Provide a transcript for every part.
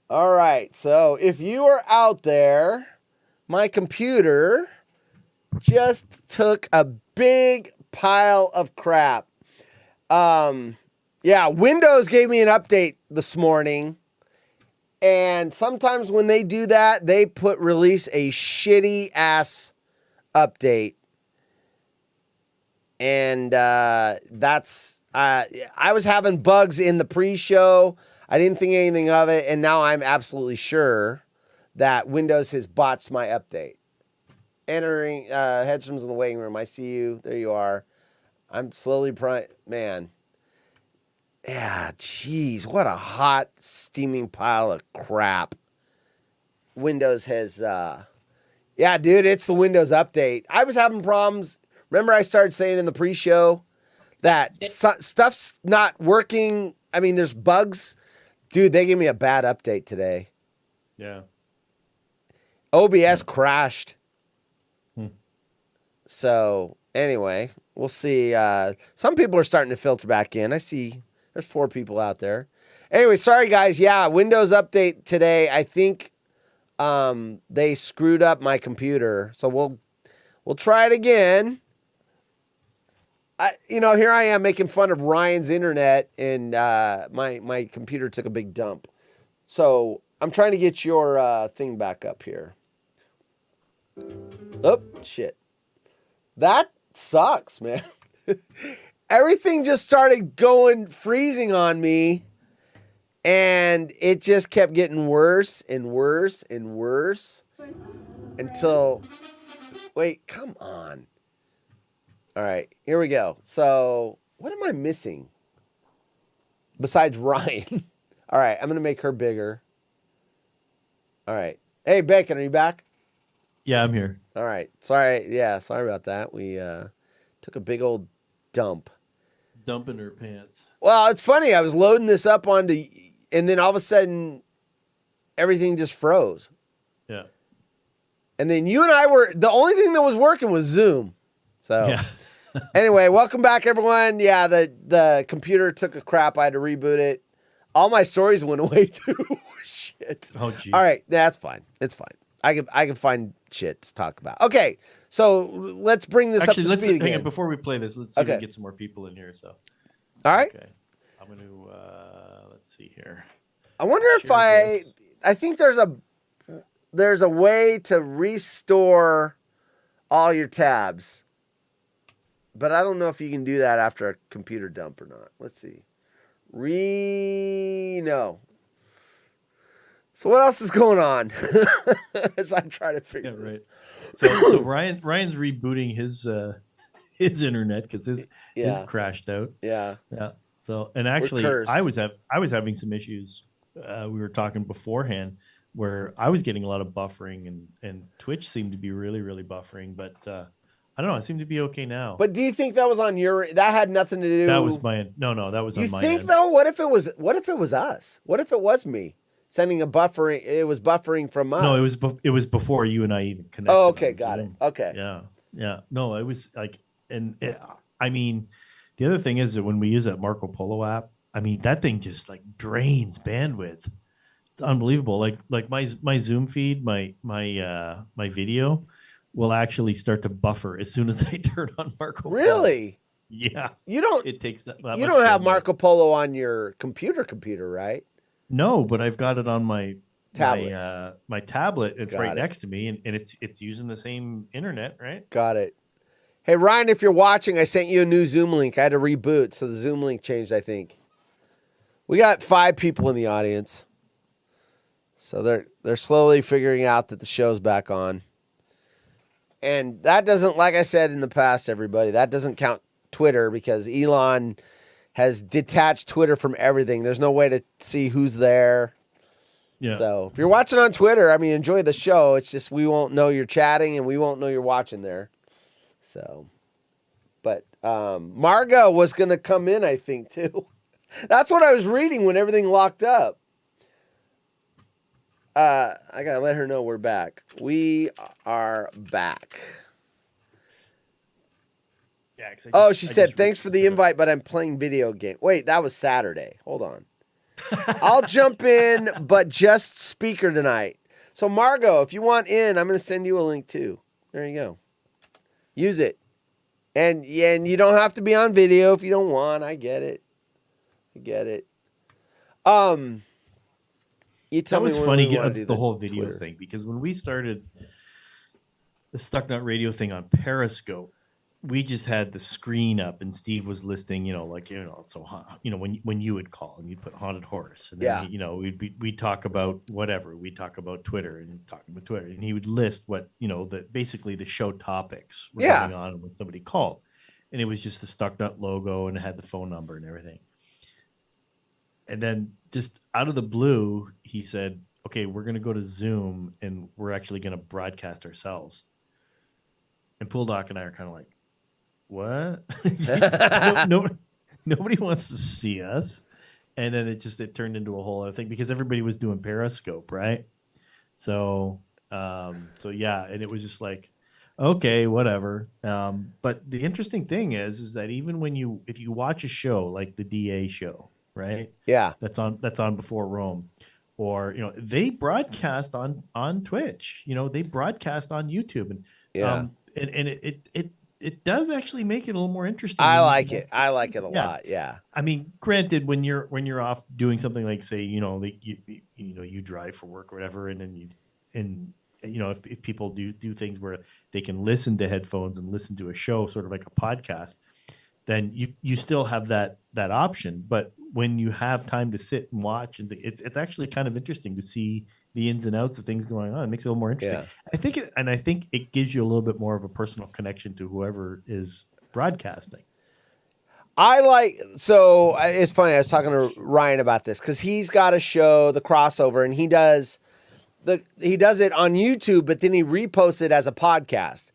All right. So if you are out there, my computer just took a big pile of crap. Yeah, Windows gave me an update this morning. And sometimes when they do that, they release a shitty ass update. And I was having bugs in the pre-show. I didn't think anything of it, and now I'm absolutely sure that Windows has botched my update. Entering Headstrom's in the waiting room. I see you. There you are. I'm slowly man. Yeah, jeez, what a hot, steaming pile of crap. Windows has, yeah, dude, it's the Windows update. I was having problems. Remember I started saying in the pre-show that stuff's not working. I mean, there's bugs. Dude, they gave me a bad update today. Yeah. OBS crashed. So, anyway, we'll see. Some people are starting to filter back in. I see there's 4 people out there. Anyway, sorry, guys. Yeah, Windows update today. I think they screwed up my computer. So, we'll try it again. Here I am making fun of Ryan's internet, and my computer took a big dump. So I'm trying to get your thing back up here. Oh, shit. That sucks, man. Everything just started freezing on me, and it just kept getting worse and worse and worse until... Wait, come on. All right, here we go. So, what am I missing? Besides Ryan. All right, I'm going to make her bigger. All right. Hey, Bacon, are you back? Yeah, I'm here. All right. Sorry. Yeah, sorry about that. We took a big old dump. Dumping her pants. Well, it's funny. I was loading this up onto, and then all of a sudden, everything just froze. Yeah. And then you and I the only thing that was working was Zoom. So, yeah. Anyway, welcome back, everyone. Yeah, the computer took a crap. I had to reboot it. All my stories went away too. Shit. Oh, geez. All right, that's fine. It's fine. I can find shit to talk about. Okay, so let's bring this up to speed again. Hang on, before we play this, let's see if we can get some more people in here. So, all right. Okay, I'm going to let's see here. I wonder if I think there's a way to restore all your tabs. But I don't know if you can do that after a computer dump or not. Let's see. No. So what else is going on? As I try to figure it out. Right. So Ryan's rebooting his internet because his crashed out. Yeah. Yeah. So and actually I was having some issues. We were talking beforehand where I was getting a lot of buffering and Twitch seemed to be really, really buffering, but I don't know. It seemed to be okay now. But do you think that was on that had nothing to do? That was my no. That was on my end. You think though? What if it was us? What if it was me sending a buffering? It was buffering from us. No, it was before you and I even connected. Oh, okay, got it. Okay. Yeah. No, it was like, I mean, the other thing is that when we use that Marco Polo app, I mean that thing just like drains bandwidth. It's unbelievable. Like my Zoom feed, my video will actually start to buffer as soon as I turn on Marco Polo. Really? Yeah. You don't. It takes that. You don't have Marco Polo on your computer, right? No, but I've got it on my tablet. My tablet. It's right next to me, and it's using the same internet, right? Got it. Hey Ryan, if you're watching, I sent you a new Zoom link. I had to reboot, so the Zoom link changed. I think we got 5 people in the audience, so they're slowly figuring out that the show's back on. And that doesn't, like I said in the past, everybody, that doesn't count Twitter because Elon has detached Twitter from everything. There's no way to see who's there. Yeah. So if you're watching on Twitter, I mean, enjoy the show. It's just we won't know you're chatting and we won't know you're watching there. So, but Margot was going to come in, I think, too. That's what I was reading when everything locked up. I got to let her know we're back. We are back. Yeah, she said, thanks for the invite, but I'm playing video game. Wait, that was Saturday. Hold on. I'll jump in, but just speaker tonight. So Margot, if you want in, I'm going to send you a link too. There you go. Use it. And you don't have to be on video if you don't want. I get it. You tell That was me when funny, we want to do the whole video Twitter thing, because when we started the Stuck Nut Radio thing on Periscope, we just had the screen up and Steve was listing, so when you would call and you'd put haunted horse, and then we'd talk about whatever, we'd talk about Twitter and talking about Twitter, and he would list what basically the show topics were going on when somebody called, and it was just the Stuck Nut logo and it had the phone number and everything. And then just out of the blue, he said, "Okay, we're going to go to Zoom and we're actually going to broadcast ourselves." And Pool Doc and I are kind of like, "What?" Nobody wants to see us. And then it turned into a whole other thing because everybody was doing Periscope, right? So yeah, and it was just like, okay, whatever. But the interesting thing is that even if you watch a show like the DA show, right? Yeah. That's on Before Rome, or they broadcast on Twitch. They broadcast on YouTube, and it does actually make it a little more interesting. I like it a lot. Yeah. I mean, granted, when you're off doing something like, say, you drive for work or whatever, and then if people do things where they can listen to headphones and listen to a show, sort of like a podcast, then you still have that option. But when you have time to sit and watch, and it's actually kind of interesting to see the ins and outs of things going on. It makes it a little more interesting. Yeah. I think it gives you a little bit more of a personal connection to whoever is broadcasting. So it's funny. I was talking to Ryan about this because he's got a show, The Crossover, and he does it on YouTube, but then he reposts it as a podcast.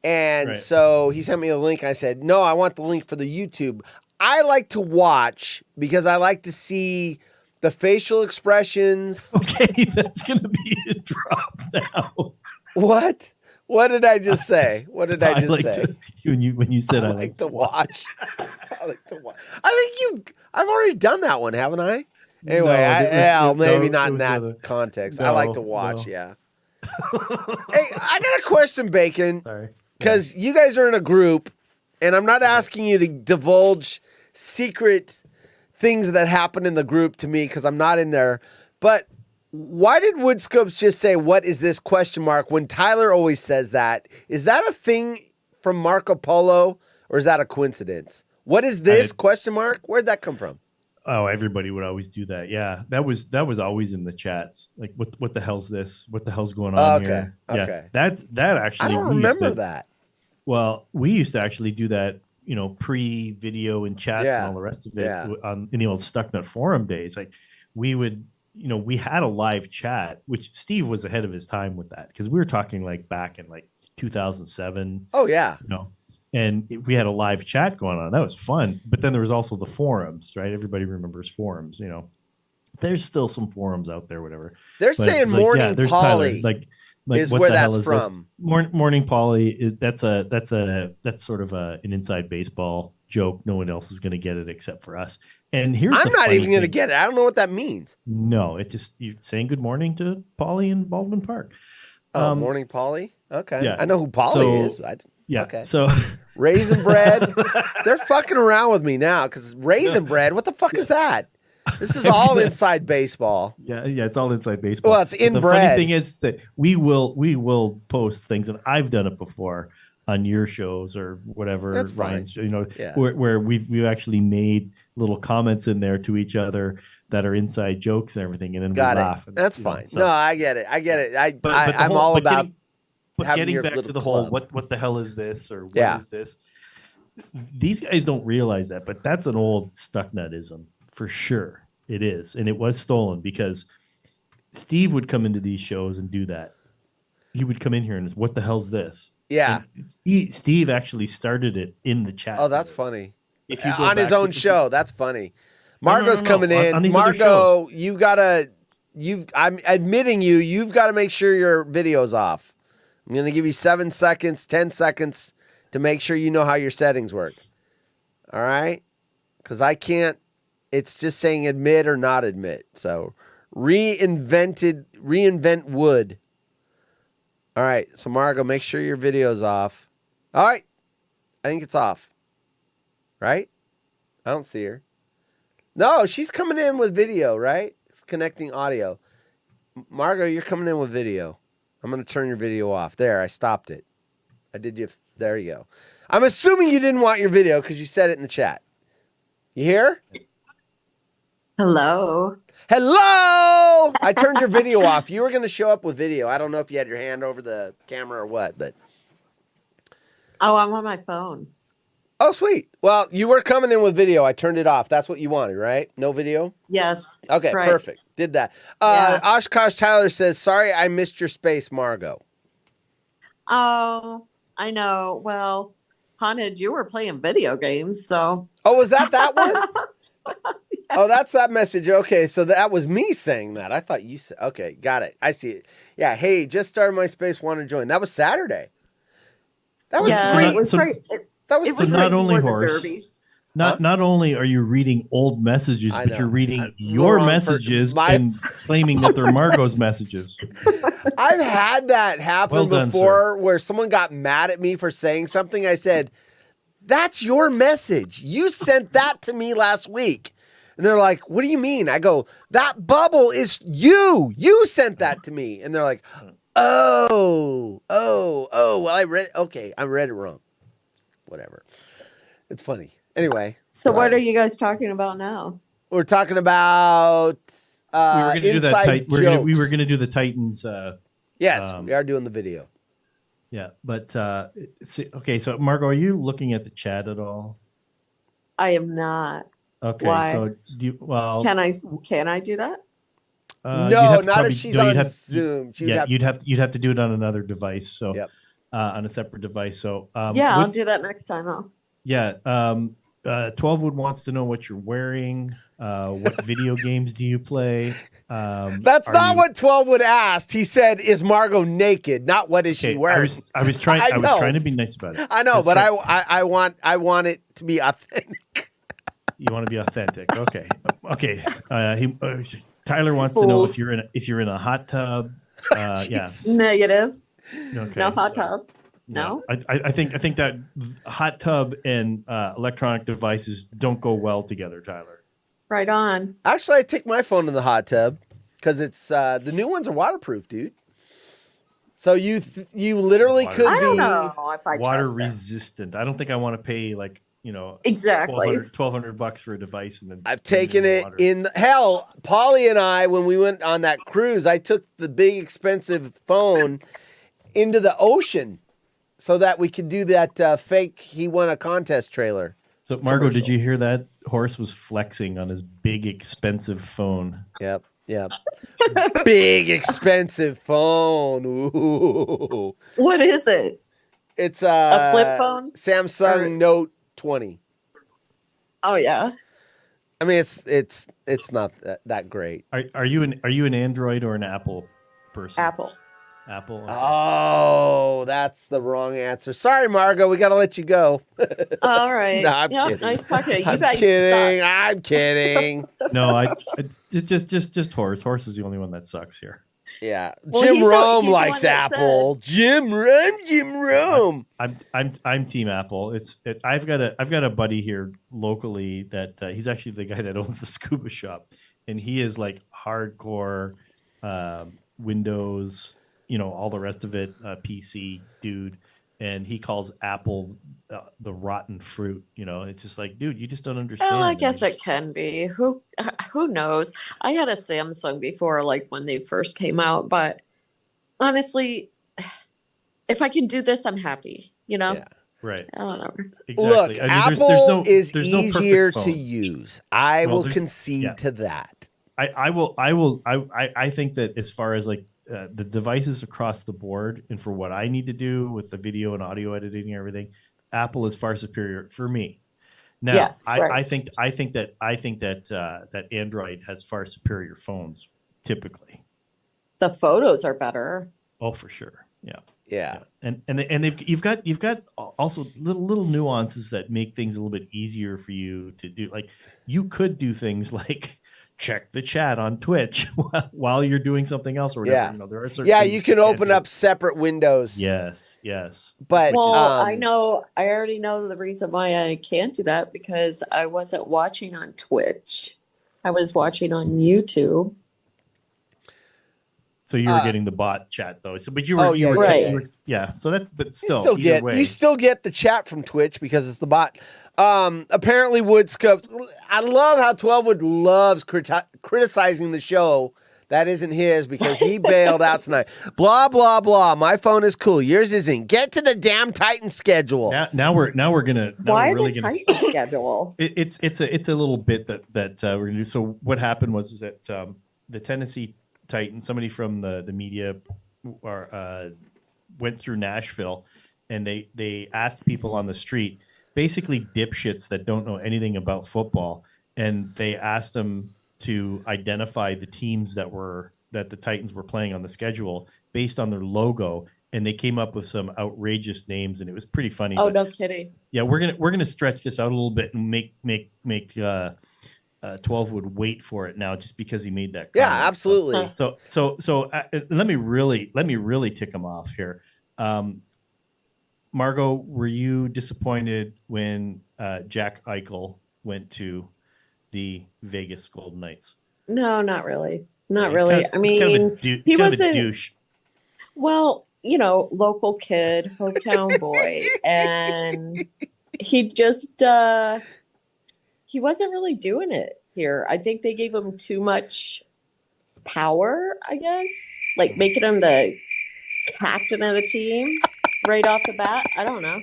And so he sent me a link. I said, no, I want the link for the YouTube. I like to watch because I like to see the facial expressions. Okay, that's going to be a drop now. What? What did I just say? When you said I like to watch. I like to watch. I've already done that one, haven't I? Anyway, maybe not in that context. I like to watch, yeah. Hey, I got a question, Bacon. Sorry. Because you guys are in a group, and I'm not asking you to divulge secret things that happen in the group to me because I'm not in there. But why did Woodscopes just say, "What is this?" when Tyler always says that? Is that a thing from Marco Polo, or is that a coincidence? What is this ? Where'd that come from? Oh, everybody would always do that. Yeah, that was always in the chats. Like, what the hell's this? What the hell's going on here? Okay. Yeah, that actually. I don't remember that. Well, we used to actually do that, pre-video and chats and all the rest of it in the old Stuck Nut forum days. Like, we would, we had a live chat, which Steve was ahead of his time with that because we were talking like back in like 2007. Oh yeah. And we had a live chat going on. That was fun. But then there was also the forums, right? Everybody remembers forums. There's still some forums out there, whatever. They're saying Morning Polly. Is where that's from. Morning Polly. That's sort of an inside baseball joke. No one else is going to get it except for us. And I'm not even going to get it. I don't know what that means. No, you're saying good morning to Polly in Baldwin Park. Morning Polly. Okay. Yeah. I know who Polly is. Yeah. Okay. So Raisin Bread. They're fucking around with me now because Raisin Bread. What the fuck is that? This is all inside baseball. Yeah, it's all inside baseball. Well, it's inbred. The funny thing is that we will post things, and I've done it before on your shows or whatever. That's fine. Where we've actually made little comments in there to each other that are inside jokes and everything, and then we laugh. That's fine. No, I get it. I'm all about. But getting back to the whole, what the hell is this, or what is this? These guys don't realize that, but that's an old Stucknutism. For sure it is, and it was stolen because Steve would come into these shows and do that. He would come in here and, what the hell's this? Yeah, Steve actually started it in the chat. Oh, that's funny. If you on his own show, that's funny. Margot's coming in. On Margot, I'm admitting you've got to make sure your video's off. I'm going to give you 7 seconds, 10 seconds to make sure you know how your settings work. All right, because I can't It's just saying admit or not admit. So reinvent wood. All right. So Margo, make sure your video's off. All right. I think it's off. Right? I don't see her. No, she's coming in with video, right? It's connecting audio. Margo, you're coming in with video. I'm going to turn your video off. There, I stopped it. I did you. There you go. I'm assuming you didn't want your video because you said it in the chat. You hear? Hello. Hello! I turned your video off. You were going to show up with video. I don't know if you had your hand over the camera or what, but. Oh, I'm on my phone. Oh, sweet. Well, you were coming in with video. I turned it off. That's what you wanted, right? No video? Yes. Okay, right. Perfect. Did that. Yeah. Oshkosh Tyler says, sorry, I missed your space, Margo. Oh, I know. Well, Haunted, you were playing video games, so. Oh, was that one? Oh, that's that message. Okay, so that was me saying that. I thought you said, okay, got it. I see it. Yeah, hey, just started my space, want to join. That was Saturday. That was yeah, three. it was right. That was It was So right not only before the horse, Derby. not only are you reading old messages, I but know. you're reading your Wrong messages my- and claiming that they're Margot's messages. I've had that happen Well done, before where someone got mad at me for saying something. I said, that's your message. You sent that to me last week. And they're like, what do you mean? I go, that bubble is you. You sent that to me. And they're like, oh, well, I read it wrong. Whatever. It's funny. Anyway. So what are you guys talking about now? We're talking about We were going to do that. jokes. We were going to do the Titans. Yes, we are doing the video. Yeah, but okay. So Margo, are you looking at the chat at all? I am not. Okay. Why? So do you, well, Can I do that? you'd No, have to not probably- if she's no, on you'd have- Zoom. you'd have to do it on another device. So Yep. on a separate device. So Yeah, I'll what's- do that next time. Yeah. 12wood wants to know what you're wearing. What video games do you play? That's not what 12 would ask. He said, "Is Margo naked?" Not what is she wearing. I was trying. I was know. trying to be nice about it. I know, Just but try- I want it to be authentic. You want to be authentic. Okay. Okay. Tyler wants to know Fools. if you're in a hot tub. Yeah. Negative. Okay. No hot so- tub. No. I think that hot tub and electronic devices don't go well together, Tyler. Right on. Actually, I take my phone in the hot tub because it's the new ones are waterproof, dude. So you literally Water- could I don't be. know if I Water trust that. resistant. I don't think I want to pay Exactly. $1,200 for a device and then I've taken it water. in hell. Polly and I, when we went on that cruise, I took the big expensive phone into the ocean so that we could do that fake "he won a contest" trailer. So Margo, did commercial. you hear that? Horse was flexing on his big expensive phone. Yep. Big expensive phone. Ooh. What is it? It's A flip phone? Samsung Or- Note 20. Oh yeah. I mean, it's not that great. Are you an Android or an Apple person? Apple. Apple. Okay. Oh, that's the wrong answer. Sorry, Margo. We got to let you go. All right. No, I'm Yep, kidding. nice talking to you. You I'm guys kidding. suck. I'm kidding. No, it's just Horse. Horse is the only one that sucks here. Yeah. Well, Jim he's the- Rome he's the likes one that Apple. Jim Rome. I'm Team Apple. I've got a buddy here locally that he's actually the guy that owns the scuba shop, and he is like hardcore Windows, all the rest of it, PC dude, and he calls Apple the rotten fruit. It's just like, dude, you just don't understand. Well, I guess it can be. Who knows? I had a Samsung before, like when they first came out, but honestly, if I can do this, I'm happy. Yeah. Right. Whatever. Exactly. Look, Apple is there's no perfect easier to phone. use. I Well, will there's- concede yeah. to that. I think that as far as like the devices across the board and for what I need to do with the video and audio editing and everything, Apple is far superior for me. Now, Yes, I right. think that Android has far superior phones typically. The photos are better. Oh, for sure. Yeah. Yeah. You've got also little nuances that make things a little bit easier for you to do. Like you could do things like check the chat on Twitch while you're doing something else or whatever. Yeah. You know, there are certain Yeah, things you can can't open do. up separate windows. Yes. But Well, I already know the reason why I can't do that because I wasn't watching on Twitch. I was watching on YouTube. So you were getting the bot chat though. So, but you were, yeah. So that, but still, you still get the chat from Twitch because it's the bot. Apparently Woodscope. I love how 12wood loves criticizing the show that isn't his because he bailed out tonight. Blah blah blah. My phone is cool. Yours isn't. Get to the damn Titan schedule. Now we're gonna. Why we're really the gonna, Titan schedule? It's a little bit that we're gonna do. So what happened was that the Tennessee Titans, somebody from the media, went through Nashville, and they asked people on the street, basically dipshits that don't know anything about football, and they asked them to identify the teams that the Titans were playing on the schedule based on their logo, and they came up with some outrageous names, and it was pretty funny. Oh, no kidding. Yeah, we're gonna stretch this out a little bit and make 12 would wait for it now just because he made that comment. Yeah, absolutely. So let me really tick him off here. Margot, were you disappointed when Jack Eichel went to the Vegas Golden Knights? No, not really. Not Yeah, really. I mean, he wasn't a douche. Well, local kid, hometown boy, and he just he wasn't really doing it here. I think they gave him too much power, I guess, like making him the captain of the team right off the bat. I don't know.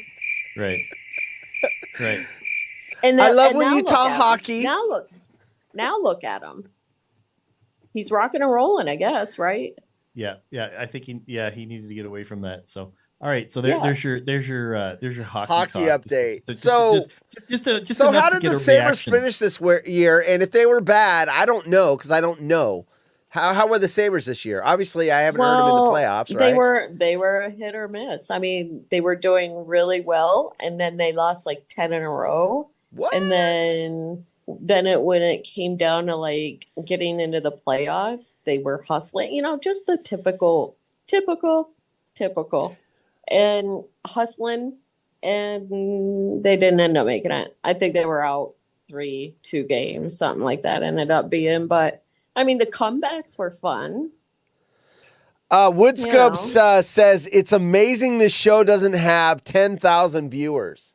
Right. And I love and when now you look talk at him. hockey. Now look at him. He's rocking and rolling, I guess, right? Yeah. I think he needed to get away from that. So all right, so there's your hockey talk. Update. So how did the Sabres finish this year? And if they were bad, I don't know because I don't know. How were the Sabres this year? Obviously, I haven't heard them in the playoffs. Right? They were a hit or miss. I mean, they were doing really well, and then they lost like 10 in a row. What? And then when it came down to like getting into the playoffs, they were hustling. Just the typical, and hustling, and they didn't end up making it. I think they were out 3-2 games, something like that ended up being. But I mean, the comebacks were fun. Woodscopes says it's amazing this show doesn't have 10,000 viewers.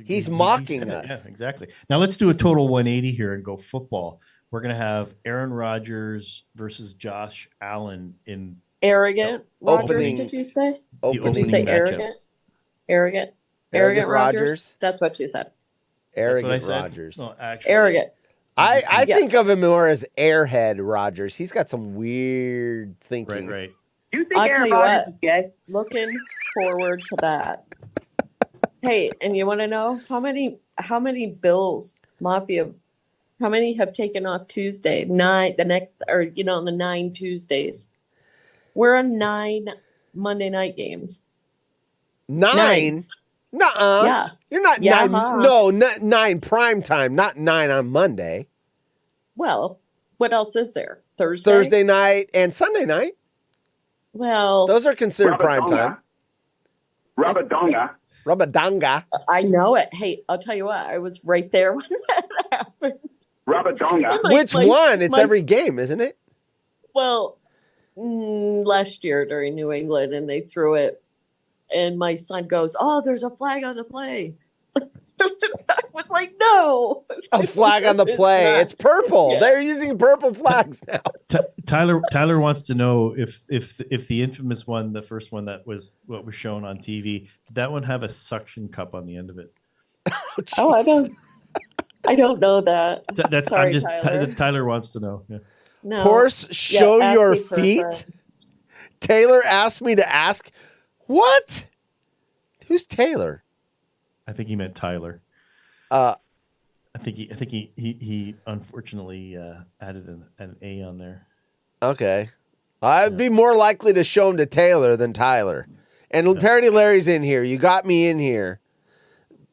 He's mocking us. Yeah, exactly. Now let's do a total 180 here and go football. We're gonna have Aaron Rodgers versus Josh Allen in arrogant Rodgers. Opening, did you say? Did you say arrogant? Arrogant Rodgers. That's what you said. Arrogant Rodgers. No, actually, arrogant. I think of him more as Airhead Rodgers. He's got some weird thinking. Right. You think Aaron Rodgers is gay? Looking forward to that. Hey, and you want to know how many Bills Mafia, how many have taken off Tuesday? 9, the 9 Tuesdays. We're on 9 Monday night games. 9? Nuh-uh. Yeah. You're not 9. No, not 9 prime time, not 9 on Monday. Well, what else is there? Thursday? Thursday night and Sunday night. Well, those are considered prime time. Rabadonga. I know it. Hey, I'll tell you what. I was right there when that happened. Which one? It's every game, isn't it? Well, last year during New England, and they threw it, and my son goes, "Oh, there's a flag on the play." I was like, "No, a flag on the play. It's purple. Yeah. They're using purple flags now." Tyler wants to know if the infamous one, the first one that was what was shown on TV, did that one have a suction cup on the end of it? I don't know that. That's sorry, Tyler wants to know. Yeah. No. Horse, show your feet. Taylor asked me to ask, what? Who's Taylor? I think he meant Tyler. I think he unfortunately added an A on there. Okay, I'd be more likely to show him to Taylor than Tyler. And Parody Larry's in here. You got me in here.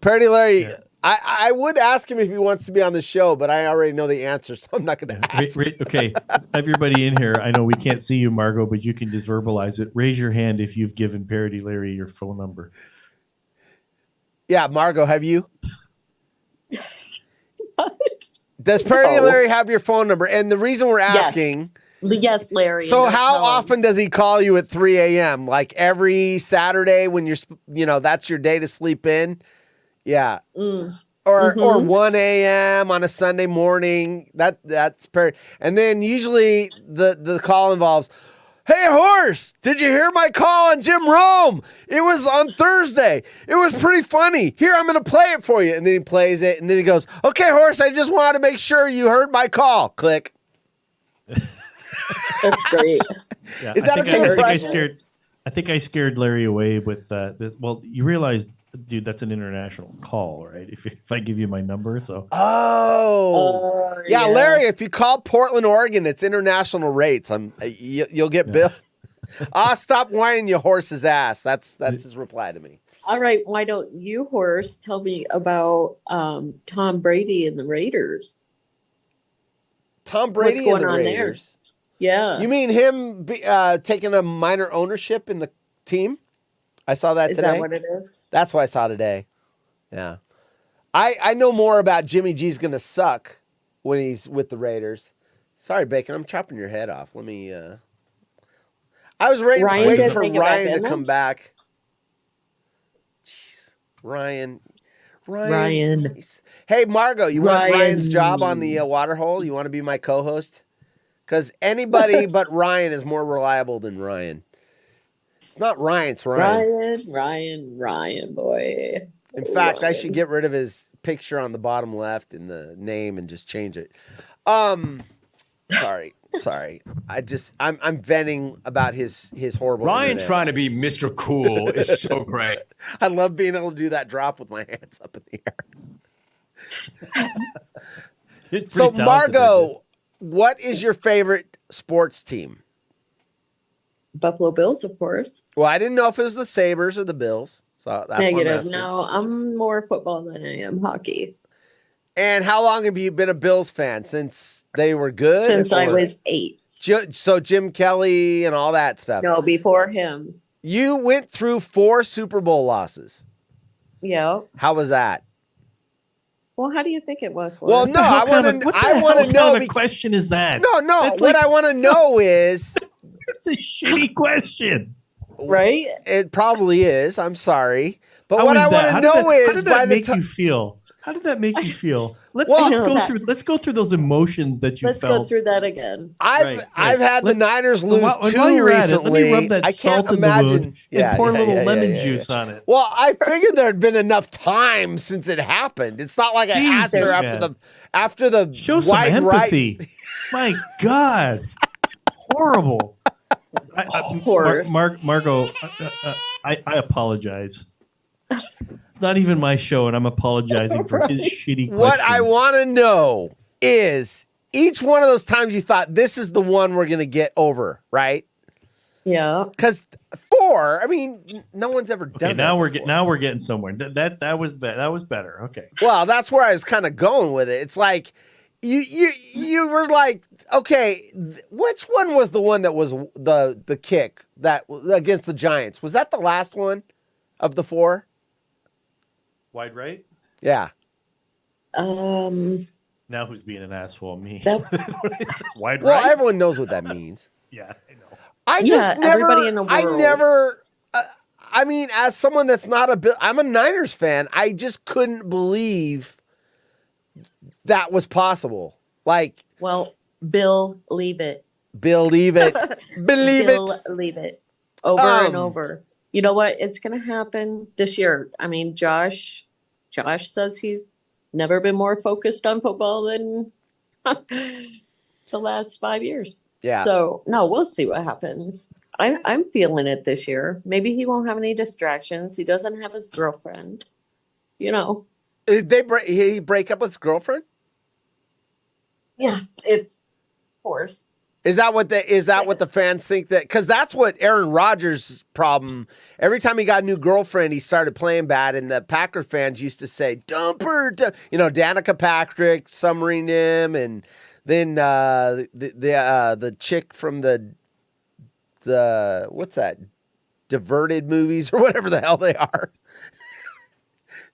Parody Larry, I would ask him if he wants to be on the show, but I already know the answer, so I'm not going to ask. Okay, everybody in here, I know we can't see you, Margot, but you can just verbalize it. Raise your hand if you've given Parody Larry your phone number. Yeah, Margot, have you? What? Does Parody Larry have your phone number? And the reason we're asking... Yes, Larry. So how often does he call you at 3 a.m.? Like every Saturday when that's your day to sleep in? Yeah. Or 1 a.m. on a Sunday morning. That's Perry. And then usually the call involves, hey, Horse, did you hear my call on Jim Rome? It was on Thursday. It was pretty funny. Here, I'm going to play it for you. And then he plays it. And then he goes, okay, Horse, I just wanted to make sure you heard my call. Click. That's great. Yeah, Is that I think I scared Larry away with this. Well, you realize, dude, that's an international call, right? If I give you my number, so. Yeah, Larry, if you call Portland, Oregon, it's international rates. You'll get billed. I'll stop whining your horse's ass. That's his reply to me. All right, why don't you, Horse, tell me about Tom Brady and the Raiders? Tom Brady and the Raiders. There? Yeah. You mean him taking a minor ownership in the team? I saw that today. Is that what it is? That's what I saw today. Yeah. I know more about Jimmy G's going to suck when he's with the Raiders. Sorry, Bacon, I'm chopping your head off. Let me... I was waiting for Ryan to come back. Jeez. Ryan. Hey, Margot, you want Ryan's job on the Waterhole? You want to be my co-host? Because anybody but Ryan is more reliable than Ryan. It's not Ryan, it's Ryan. Ryan, boy. In fact, I should get rid of his picture on the bottom left in the name and just change it. Sorry. I'm venting about his horrible. Ryan internet. trying to be Mr. Cool is so great. I love being able to do that drop with my hands up in the air. So, Margot, what is your favorite sports team? Buffalo Bills, of course. Well, I didn't know if it was the Sabres or the Bills. So that's Negative. No, I'm more football than I am hockey. And how long have you been a Bills fan? Since they were good? Since I was 8. So Jim Kelly and all that stuff. No, before him. You went through 4 Super Bowl losses. Yeah. How was that? Well, how do you think it was? Well, no, I want to know. What kind of question is that? No. What I want to know is. It's a shitty question. Right? It probably is. I'm sorry. But what I want to know is, how did that make you feel? How did that make you feel? Let's go through those emotions that you felt. Let's go through that again. I've had the Niners lose two recently. Let me rub that I salt can't in the imagine. wound and pour a little lemon juice on it. Well, I figured there had been enough time since it happened. It's not like I asked her after the show some empathy. My God, horrible. Margot, I apologize. It's not even my show, and I'm apologizing for his shitty question. What I want to know is each one of those times you thought this is the one we're going to get over, right? Yeah. Because 4, I mean, no one's ever done. Okay, now we're getting somewhere. That was better. Okay. Well, that's where I was kind of going with it. It's like you were like, okay, which one was the one that was the kick that against the Giants? Was that the last one of the 4? Wide right? Yeah. Now who's being an asshole? Me. Wide right? Well, everyone knows what that means. Yeah, I know. I mean, as someone that's not I'm a Niners fan. I just couldn't believe that was possible. Like, well, Bill, leave it. Believe it. Leave it. Over and over. You know what? It's going to happen this year. I mean, Josh says he's never been more focused on football than the last 5 years. Yeah. So, no, we'll see what happens. I'm feeling it this year. Maybe he won't have any distractions. He doesn't have his girlfriend. You know. He break up with his girlfriend? Yeah, it's forced. Is that what the fans think that? Because that's what Aaron Rodgers' problem. Every time he got a new girlfriend, he started playing bad, and the Packer fans used to say, "Dump her," Danica Patrick summering him, and then the chick from the what's that? Diverted movies or whatever the hell they are.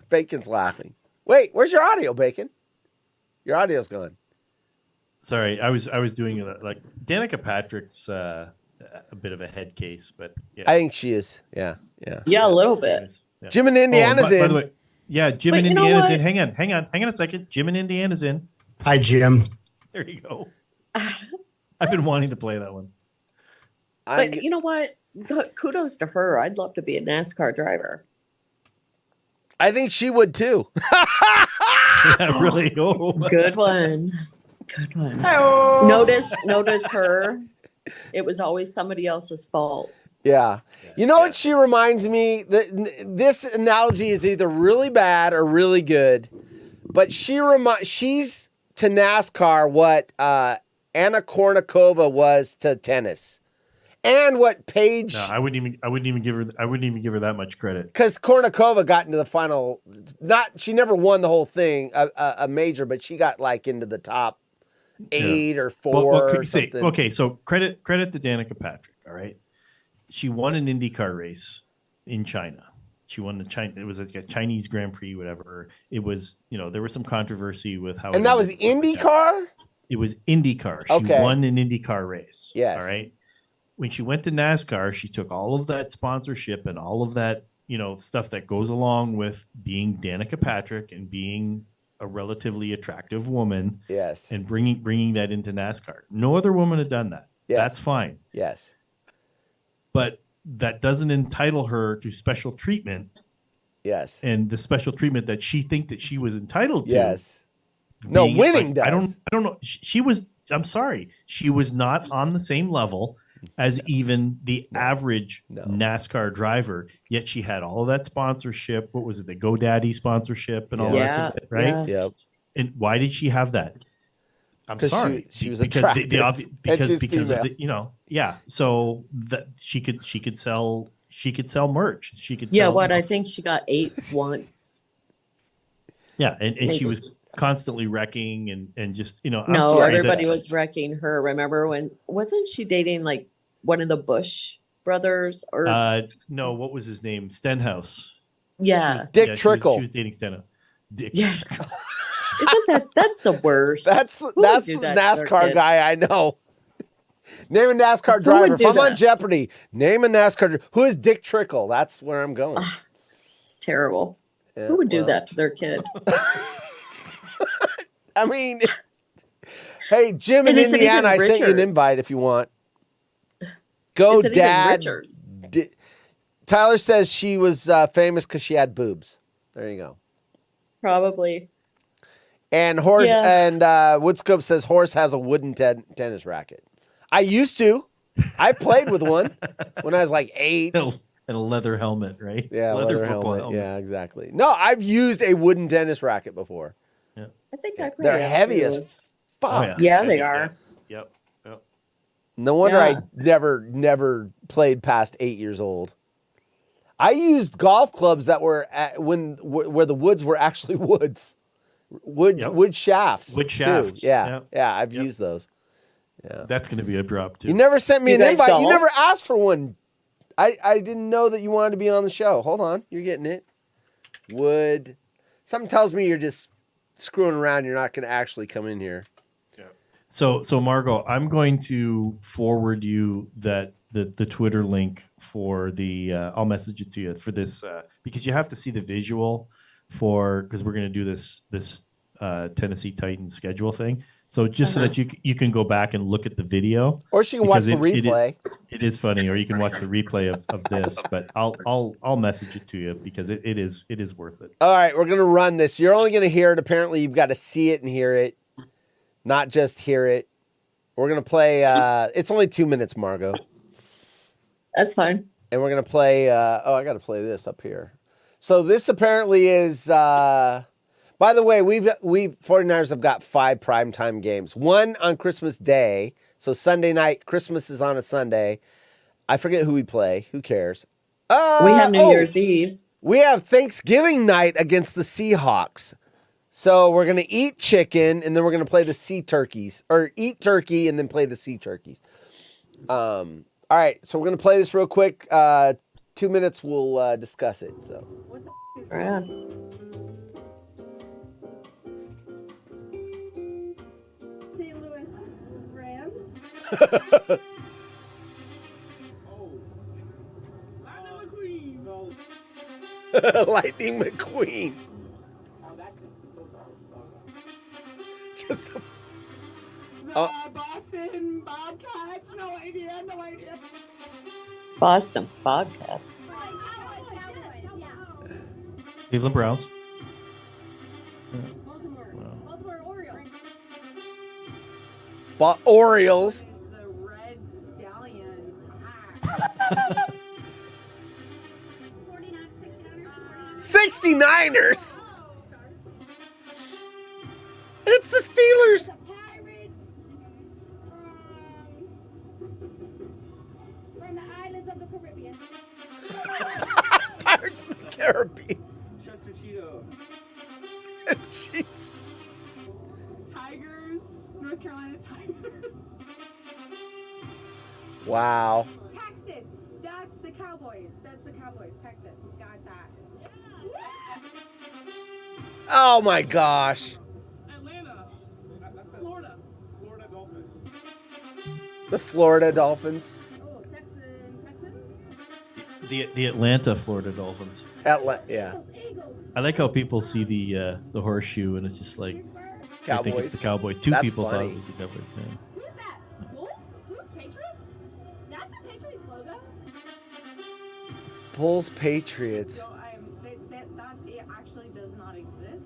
Bacon's laughing. Wait, where's your audio, Bacon? Your audio's gone. Sorry, I was doing like Danica Patrick's a bit of a head case, but yeah. I think she is. Yeah. Yeah, a little bit. Yeah. Jim in Indiana's in. By the way, yeah, Jim Wait, in you know Indiana's what? in. Hang on a second. Jim in Indiana's in. Hi, Jim. There you go. I've been wanting to play that one. But you know what? Kudos to her. I'd love to be a NASCAR driver. I think she would too. Yeah, really. Oh. Good one. Good one. Notice her. It was always somebody else's fault. Yeah. You know what she reminds me? This analogy is either really bad or really good, but she's to NASCAR what Anna Kournikova was to tennis, and what Paige. No, I wouldn't even give her that much credit. Because Kournikova got into the final. She never won the whole thing, a major, but she got like into the top 8 or 4. Or something. Okay, so credit to Danica Patrick. All right, she won an IndyCar race in China. She won the China. It was like a Chinese Grand Prix, whatever. It was, there was some controversy with how. And that was IndyCar. It was IndyCar. She won an IndyCar race. Yes. All right. When she went to NASCAR, she took all of that sponsorship and all of that, stuff that goes along with being Danica Patrick and being a relatively attractive woman. Yes. And bringing that into NASCAR. No other woman had done that. Yes. That's fine. Yes. But that doesn't entitle her to special treatment. Yes. And the special treatment that she think that she was entitled to. Yes. No, winning does. I don't know. She was. I'm sorry. She was not on the same level as even the average NASCAR driver. Yet she had all of that sponsorship. What was it? The GoDaddy sponsorship and all the rest of it, right? Yeah. Yep. And why did she have that? I'm sorry. She was because attractive. because of female. the, yeah. So that she could sell merch. She could. Yeah, sell, what I think she got 8 once. Yeah, and she was constantly wrecking and just I'm No, sorry everybody was wrecking her. Remember when wasn't she dating like one of the Bush brothers or no, what was his name? Stenhouse. yeah. Dick Trickle. She was dating Stenhouse. Yeah. Isn't that's the worst? That's the NASCAR guy I know. Name a NASCAR driver. If I'm on Jeopardy, name a NASCAR. Who is Dick Trickle? That's where I'm going. It's terrible. Yeah, Who would do that to their kid? I mean, hey, Jim in And is it Indiana, I even sent you an Richard? invite if you want. Go, Is it even Dad. Richard? Tyler says she was famous because she had boobs. There you go. Probably. And Woodscope says Horse has a wooden tennis racket. I used to. I played with one when I was like 8. And a leather helmet, right? Yeah, leather football helmet. Yeah, exactly. No, I've used a wooden tennis racket before. I think I They're probably have heavy too. as fuck. Oh, Yeah, they are. Yep. No wonder Yeah. I never played past 8 years old. I used golf clubs that were where the woods were actually woods, wood shafts. Wood shafts. Too. Yeah, Yep. yeah. I've used those. Yeah. That's going to be a drop too. You never sent me You an guys invite. You golf? never asked for one. I didn't know that you wanted to be on the show. Hold on, you're getting it. Wood. Something tells me you're just screwing around. You're not going to actually come in here. So Margot, I'm going to forward you the Twitter link for the. I'll message it to you for this because you have to see the visual because we're going to do this Tennessee Titans schedule thing. So just so that you can go back and look at the video, Or she can watch the replay. It is funny, or you can watch the replay of this. But I'll message it to you because it is worth it. All right, we're going to run this. You're only going to hear it. Apparently, you've got to see it and hear it, not just hear it. We're going to play. It's only 2 minutes, Margot. That's fine. And we're going to play. I got to play this up here. So this apparently is. By By the way, we've 49ers have got 5 primetime games. One on Christmas Day. So Sunday night, Christmas is on a Sunday. I forget who we play. Who cares? We have New Year's Eve. We have Thanksgiving night against the Seahawks. So we're going to eat chicken, and then we're going to play the sea turkeys. Or eat turkey, and then play the sea turkeys. All right, so we're going to play this real quick. 2 minutes, we'll discuss it. So. Right on. St. Louis Rams. Lightning McQueen. Just the Boston Bobcats. No idea. Boston Bobcats. Cleveland Browns. Baltimore Orioles. Orioles. The Red Stallions. 69ers. It's the Steelers. The Pirates. From the islands of the Caribbean. Pirates of the Caribbean. Chester Cheeto. Jeez. Tigers. North Carolina Tigers. Wow. Texas. That's the Cowboys. Texas. Got that. Oh my gosh. Atlanta. Florida. Florida Dolphins. The Florida Dolphins. Oh, Texans. The Atlanta Florida Dolphins. Yeah. Eagles. I like how people see the horseshoe and it's just like they think it's the Cowboys. Two That's people funny. thought it was the Cowboys. Yeah. Who's that? Bulls? Who? Patriots? That's the Patriots logo. Bulls Patriots. So that it actually does not exist.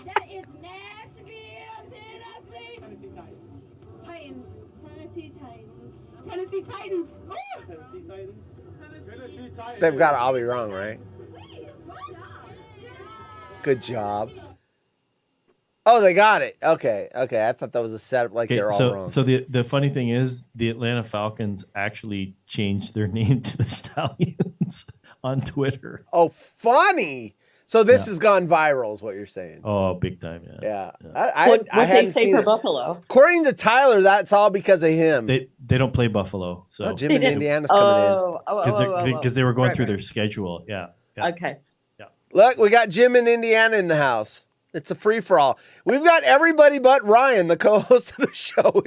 That is Nashville, Tennessee. Tennessee Titans. Titans. Tennessee Titans. Tennessee Titans. Ooh. Tennessee Titans. Tennessee Titans. They've got to all be wrong, right? Wait, Good job. Oh, they got it. Okay. I thought that was a setup like they're all wrong. So the funny thing is the Atlanta Falcons actually changed their name to the Stallions on Twitter. Oh, funny. So this has gone viral is what you're saying. Oh, big time, yeah. I What they hadn't say seen for it. Buffalo? According to Tyler, that's all because of him. They don't play Buffalo, so Oh, Jim They in didn't- Indiana's coming in. because they were going Right, through right. their schedule. Yeah. Okay. Look, we got Jim in Indiana in the house. It's a free for all. We've got everybody but Ryan, the co-host of the show.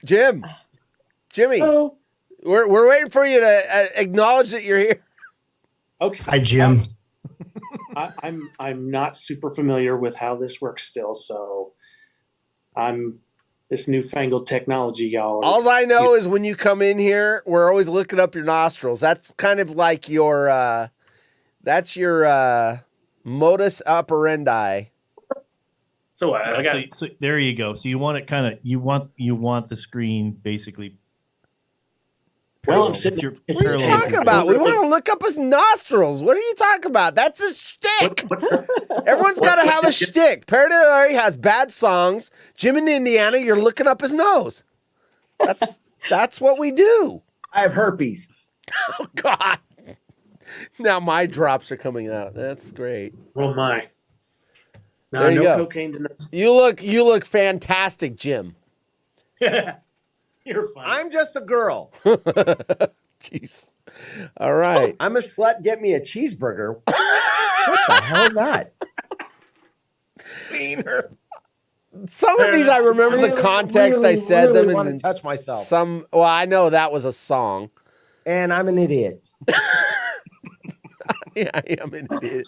Jimmy, Hello. we're waiting for you to acknowledge that you're here. Okay. Hi, Jim. I'm not super familiar with how this works still, so I'm this newfangled technology, y'all. All I know is when you come in here, we're always looking up your nostrils. That's kind of like your modus operandi. So I got So there you go. So you want it kind of you want the screen basically. Well, I'm parallel sitting. with your- What are you parallel with talking your- about? We want to look up his nostrils. What are you talking about? That's his shtick. What's that? Everyone's got to have a shtick. Paradise has bad songs. Jim in Indiana, you're looking up his nose. That's what we do. I have herpes. Oh God! Now my drops are coming out. That's great. Oh my! No, There you no go. cocaine tonight. You look fantastic, Jim. You're fine. I'm just a girl. Jeez. All right. I'm a slut. Get me a cheeseburger. What the hell is that? Wiener. Some of these I remember the context I said them want to and touch myself. some. Well, I know that was a song. And I'm an idiot. Yeah, I am an idiot.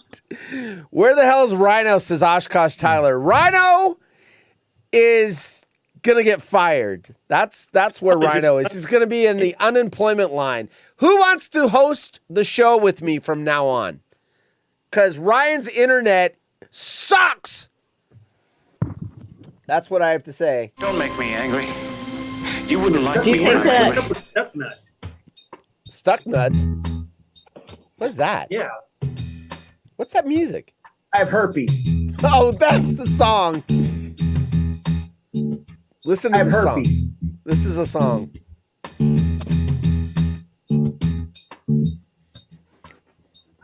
Where the hell is Rhino? Says Oshkosh Tyler. Rhino is gonna get fired. That's where Rhino is. He's gonna be in the unemployment line. Who wants to host the show with me from now on? Because Ryan's internet sucks. That's what I have to say. Don't make me angry. You wouldn't like Do you me think when I that- do it. Stuck nut. Stuck nuts. What's that? Yeah. What's that music? I have herpes. Oh, that's the song. Listen I to have the song. herpes. This is a song.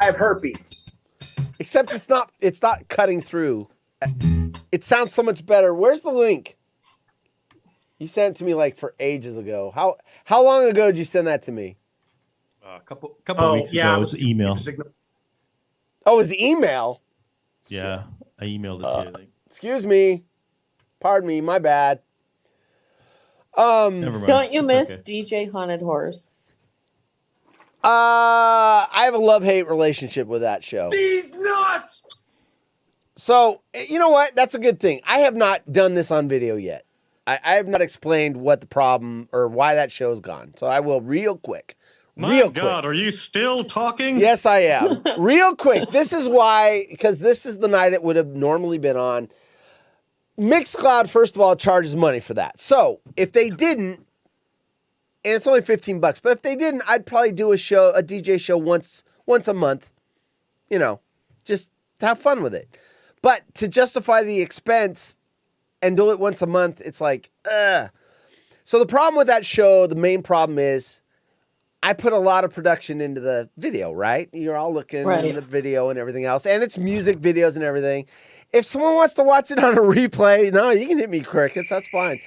I have herpes. Except it's not cutting through. It sounds so much better. Where's the link? You sent it to me like for ages ago. How long ago did you send that to me? A couple of weeks ago. It was email. Oh, it was email. Yeah, I emailed it to you. I think. Excuse me. Pardon me. My bad. Never mind. Don't you It's miss okay. DJ Haunted Horse? I have a love-hate relationship with that show. These nuts. So, you know what? That's a good thing. I have not done this on video yet. I have not explained what the problem or why that show's gone. So I will real quick. My God, are you still talking? Yes, I am. Real quick. This is why, because this is the night it would have normally been on. Mixcloud, first of all, charges money for that. So if they didn't, and it's only $15, but if they didn't, I'd probably do a DJ show once a month, you know, just to have fun with it. But to justify the expense and do it once a month, it's like, ugh. So the problem with that show, the main problem is I put a lot of production into the video, right? You're all looking at the video and everything else, and it's music videos and everything. If someone wants to watch it on a replay, no, you can hit me, crickets. That's fine.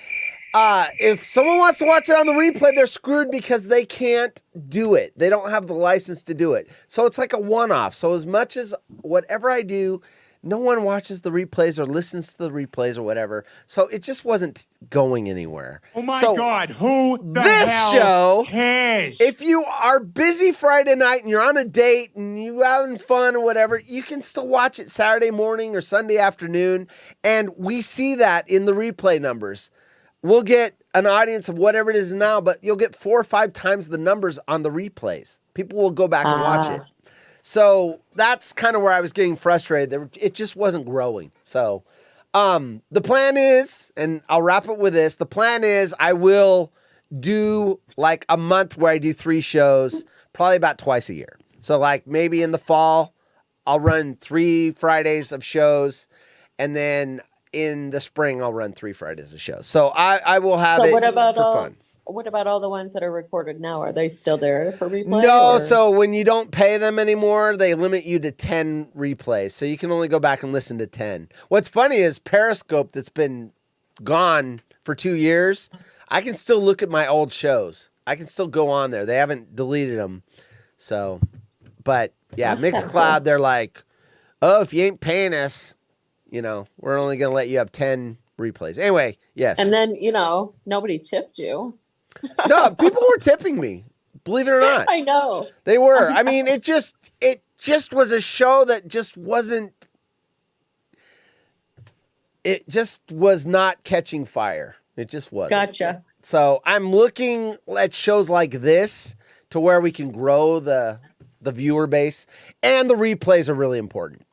If someone wants to watch it on the replay, they're screwed because they can't do it. They don't have the license to do it. So it's like a one-off. So as much as whatever I do, no one watches the replays or listens to the replays or whatever. So it just wasn't going anywhere. Oh my So God, who the this hell show, cares? if you are busy Friday night and you're on a date and you having fun or whatever, you can still watch it Saturday morning or Sunday afternoon. And we see that in the replay numbers. We'll get an audience of whatever it is now, but you'll get 4 or 5 times the numbers on the replays. People will go back and watch it. So that's kind of where I was getting frustrated. It just wasn't growing. So the plan is, and I'll wrap it with this, the plan is I will do like a month where I do 3 shows, probably about twice a year. So like maybe in the fall, I'll run 3 Fridays of shows, and then in the spring, I'll run 3 Fridays of shows. So I will have it for fun. What about all the ones that are recorded now? Are they still there for replay? No, or? so when you don't pay them anymore, they limit you to 10 replays. So you can only go back and listen to 10. What's funny is Periscope, that's been gone for 2 years, I can still look at my old shows. I can still go on there. They haven't deleted them. So, but yeah, That's Mixcloud, cool. they're like, oh, if you ain't paying us, you know, we're only going to let you have 10 replays. Anyway, yes. And then, nobody tipped you. No, people were tipping me, believe it or not. I know. They were. I mean, it just was a show that just wasn't, it just was not catching fire. It just wasn't. Gotcha. So I'm looking at shows like this to where we can grow the viewer base, and the replays are really important.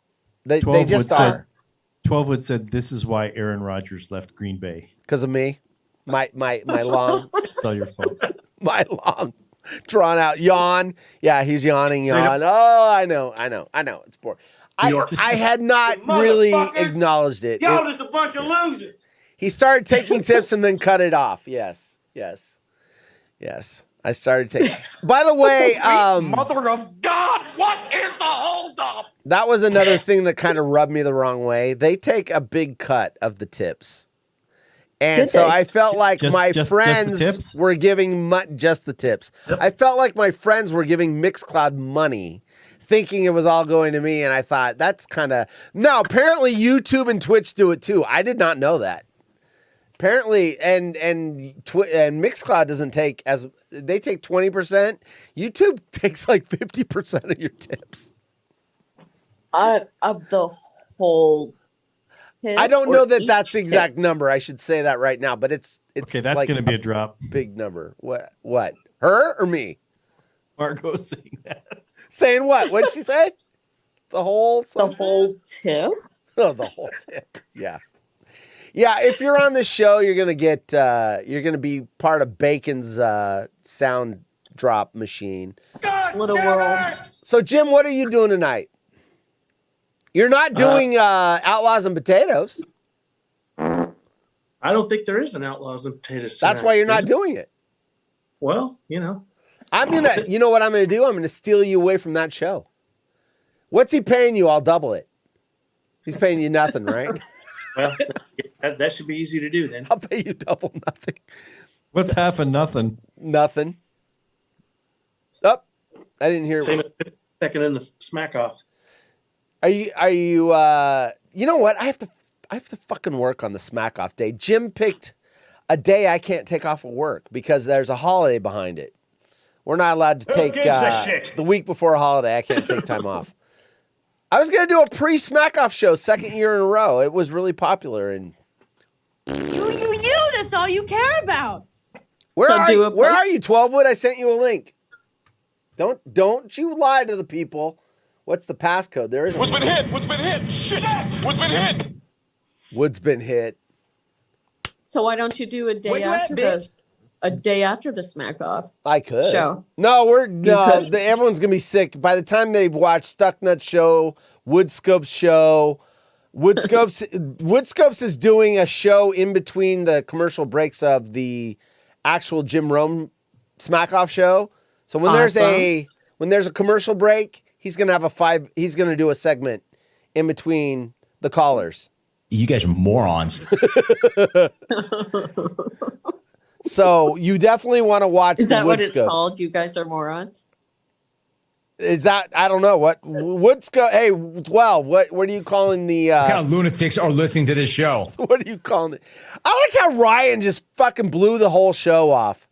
They just are. 12wood said this is why Aaron Rodgers left Green Bay. Because of me. My long, It's all your fault. my long, drawn out yawn. Yeah, he's yawning. Oh, I know. It's boring. I had not really acknowledged it. Y'all just a bunch of losers. He started taking tips and then cut it off. Yes. I started taking. By the way, Mother of God, what is the holdup? that was another thing that kind of rubbed me the wrong way. They take a big cut of the tips. And Did so they? I felt like Just the friends tips? were giving just the tips. Yep. I felt like my friends were giving Mixcloud money, thinking it was all going to me. And I thought, that's kind of... No, apparently YouTube and Twitch do it too. I did not know that. Apparently, and Mixcloud doesn't take as... They take 20%. YouTube takes like 50% of your tips. Of the whole tip? I don't know or that that's each the exact tip? number. I should say that right now, but it's Okay, that's like going to be a drop. big number. What? Her or me? Margot saying that. Saying what? What did she say? The whole The something? whole tip? Oh, the whole tip. Yeah. Yeah, if you're on the show, you're gonna be part of Bacon's sound drop machine. God little world. So, Jim, what are you doing tonight? You're not doing Outlaws and Potatoes. I don't think there is an Outlaws and Potatoes. That's tonight. why you're not Is it? doing it. Well, you know what I'm gonna do? I'm gonna steal you away from that show. What's he paying you? I'll double it. He's paying you nothing, right? Well, that should be easy to do then. I'll pay you double nothing. What's half and nothing? Nothing. Oh, I didn't hear. Same second in the smack off. Are you? You know what? I have to fucking work on the smack off day. Jim picked a day I can't take off of work because there's a holiday behind it. We're not allowed to take the week before a holiday. I can't take time off. I was going to do a pre-smack off show, second year in a row. It was really popular. And You, that's all you care about. Where are you, 12wood? I sent you a link. Don't you lie to the people. What's the passcode? There isn't. What's been hit? What's been hit? Shit! What's been hit? Wood's been hit. So why don't you do a day after the smack off? I could. Show. No, everyone's gonna be sick by the time they've watched Stucknut show, Woodscope's show. Woodscopes is doing a show in between the commercial breaks of the actual Jim Rome smack off show. So when there's a commercial break, he's gonna have he's gonna do a segment in between the callers. You guys are morons. So you definitely want to watch. Is that what it's Woodscopes. called? You guys are morons. Is that? I don't know what Woodscope. Hey, 12. What are you calling the? What kind of lunatics are listening to this show? What are you calling it? I like how Ryan just fucking blew the whole show off.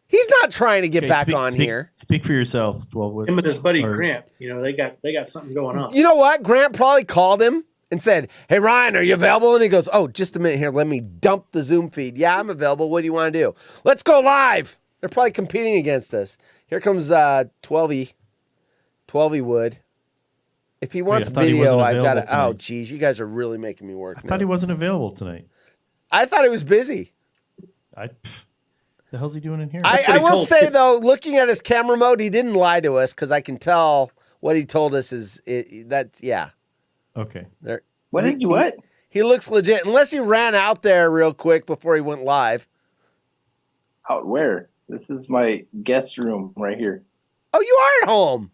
He's not trying to get back on here. Speak for yourself, 12wood. Him and his buddy Grant. They got something going on. You know what? Grant probably called him and said, "Hey Ryan, are you available?" And he goes, "Oh, just a minute here. Let me dump the Zoom feed. Yeah, I'm available. What do you want to do? Let's go live." They're probably competing against us. Here comes 12E Wood. If he wants video, I've got to. Oh, geez, you guys are really making me work. I thought he wasn't available tonight. I thought he was busy. The hell's he doing in here? I will say though, looking at his camera mode, he didn't lie to us because I can tell what he told us is yeah. Okay. What? He looks legit, unless he ran out there real quick before he went live. Out where? This is my guest room right here. Oh, you are at home.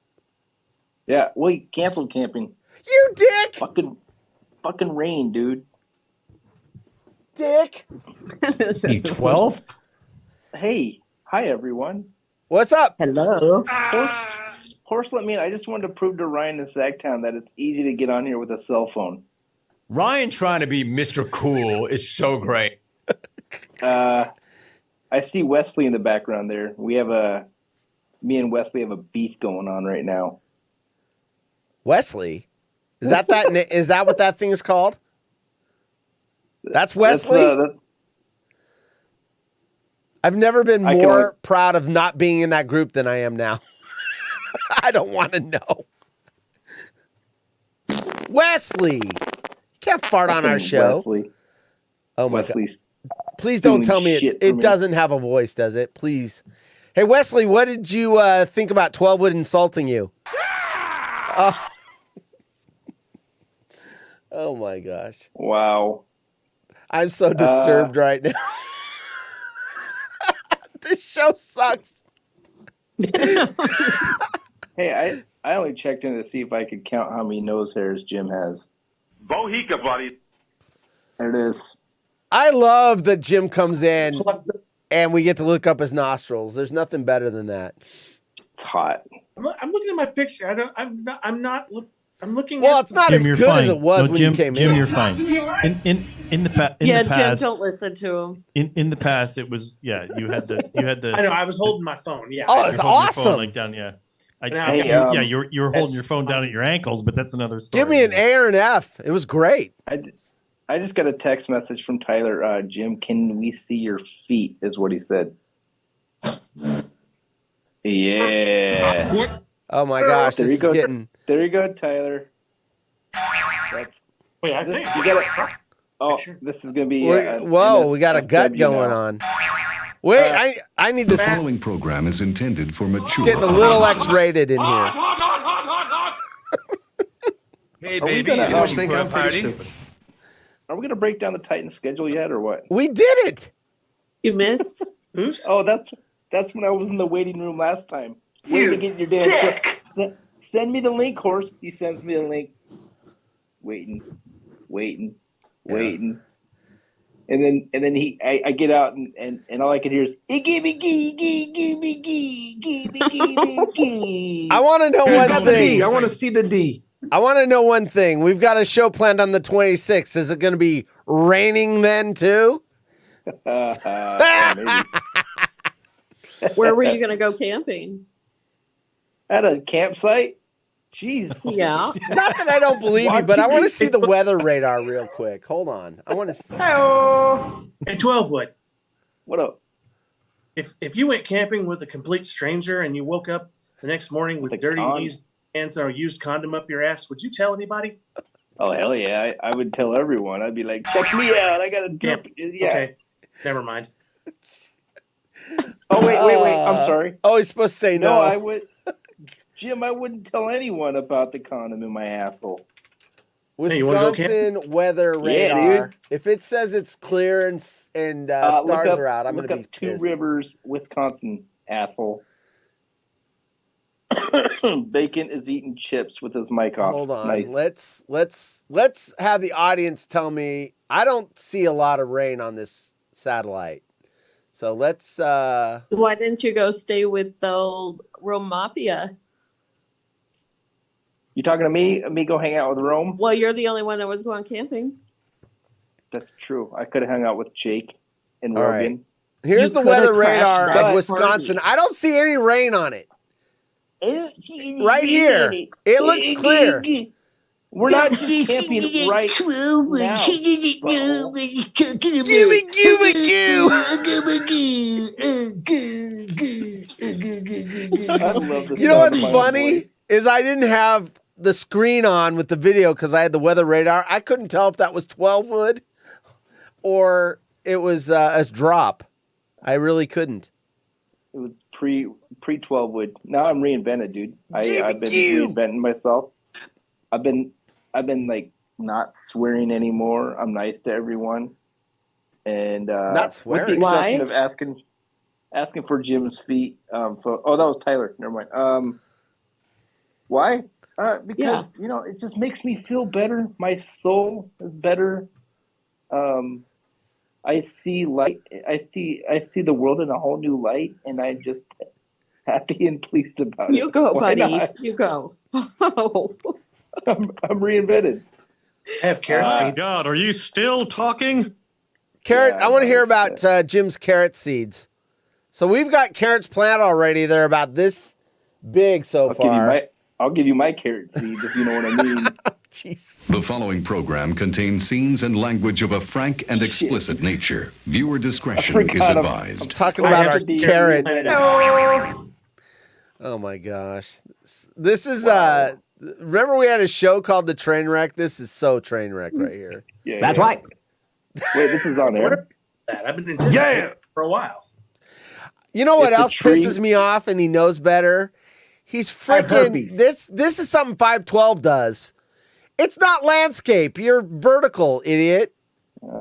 Yeah, we canceled camping. You dick! Fucking rain, dude. Dick. You 12? Hey, hi everyone. What's up? Hello. Horse let me in. I just wanted to prove to Ryan in Sacktown that it's easy to get on here with a cell phone. Ryan trying to be Mr. Cool is so great. I see Wesley in the background there. Me and Wesley have a beef going on right now. Wesley? Is that what that thing is called? That's Wesley? I've never been more proud of not being in that group than I am now. I don't want to know. Wesley! You can't fart on our show. Wesley. Oh my Wesley's God. Please don't tell me it doesn't have a voice, does it? Please. Hey, Wesley, what did you think about 12wood insulting you? Oh my gosh. Wow. I'm so disturbed right now. This show sucks. Hey, I only checked in to see if I could count how many nose hairs Jim has. Bohica, buddy. There it is. I love that Jim comes in and we get to look up his nostrils. There's nothing better than that. It's hot. I'm looking at my picture. I'm looking. Well, it's not Jim, as you're good fine. as it was when Jim, you came Jim, in. you're fine. In the past, Jim, don't listen to him. In the past, it was you had the. I know. I was holding my phone. Yeah. Oh, it's awesome. Like down, yeah. You were holding your phone down at your ankles, but that's another story. Give me an A or an F. It was great. I just got a text message from Tyler. Jim, can we see your feet? Is what he said. Yeah. Oh my gosh, there this you go. is getting. There you go, Tyler. Wait, I think you got it. Oh, this is gonna be. Whoa, we got a gut going on. Wait, I need The this. following program is intended for It's mature. getting a little X-rated in here. Hey, Are we baby, gonna- you I ready think for a I'm pretty party? Are we gonna break down the Titans schedule yet, or what? We did it. You missed? Who's? Oh, that's when I was in the waiting room last time. Waiting to get your damn send me the link, horse. He sends me the link. Waiting. And then I get out and all I can hear is give me I want to know one thing. I want to see the D. I want to know one thing. We've got a show planned on the 26th. Is it going to be raining then too? Maybe. Where were you going to go camping? At a campsite? Jeez. Yeah. Not that I don't believe you, but I want to see the weather radar real quick. Hold on. I want to. Hey, 12-wood. What up? If you went camping with a complete stranger and you woke up the next morning with dirty used hands or a used condom up your ass, would you tell anybody? Oh hell yeah! I would tell everyone. I'd be like, check me out. I got a drip. Yeah. Okay. Never mind. Oh wait. I'm sorry. Oh, he's supposed to say no. No, I would. Jim, I wouldn't tell anyone about the condom in my asshole. Wisconsin weather radar. Dude. If it says it's clear and stars are out, I'm going to be Two pissed. Rivers, Wisconsin, asshole. Bacon is eating chips with his mic off. Hold on. Nice. Let's have the audience tell me. I don't see a lot of rain on this satellite. So let's Why didn't you go stay with the old Rome Mafia? You talking to me? Me go hang out with Rome? Well, you're the only one that was going camping. That's true. I could have hung out with Jake and All Rogan. right. Here's You the coulda weather crashed radar that of Wisconsin. party. I don't see any rain on it. Right here. It looks clear. We're not just camping right now. I love this. You know what's funny is I didn't have the screen on with the video because I had the weather radar. I couldn't tell if that was 12 wood or it was a drop. I really couldn't. It was pre 12 wood. Now I'm reinvented, dude. I've been reinventing myself. I've been like not swearing anymore. I'm nice to everyone, and not swearing. With the exception of asking for Jim's feet. That was Tyler. Never mind. Why? Because it just makes me feel better. My soul is better. I see light. I see the world in a whole new light, and I'm just happy and pleased about it. You go, Why buddy. not? You go. I'm reinvented. I have carrot seed. God, are you still talking? Carrot. Yeah, I want to hear about Jim's carrot seeds. So we've got carrots planted already. They're about this big so far. I'll give you my carrot seeds if you know what I mean. Jeez. The following program contains scenes and language of a frank and explicit nature. Viewer discretion is advised. I'm talking about our carrot. Oh my gosh. This is remember we had a show called The Trainwreck? This is so Trainwreck right here. Yeah, That's right. Wait, this is on air. I've been anticipating for a while. You know what It's a else tree. pisses me off and he knows better? He's freaking this is something 512 does. It's not landscape. You're vertical, idiot.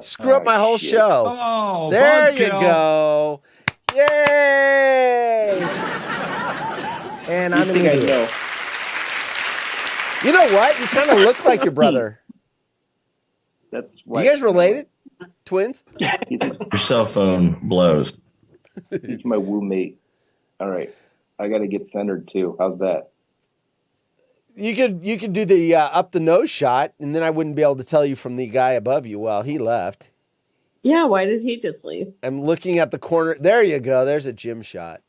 Screw up my whole show. Oh, there you buzzkill. go. Yay! And I'm think I know. You know what? You kind of look like your brother. That's why. You guys related? Twins? Your cell phone blows. He's my woo mate. All right, I got to get centered too. How's that? You could do the up the nose shot, and then I wouldn't be able to tell you from the guy above you. Well, he left. Yeah, why did he just leave? I'm looking at the corner. There you go. There's a Jim shot.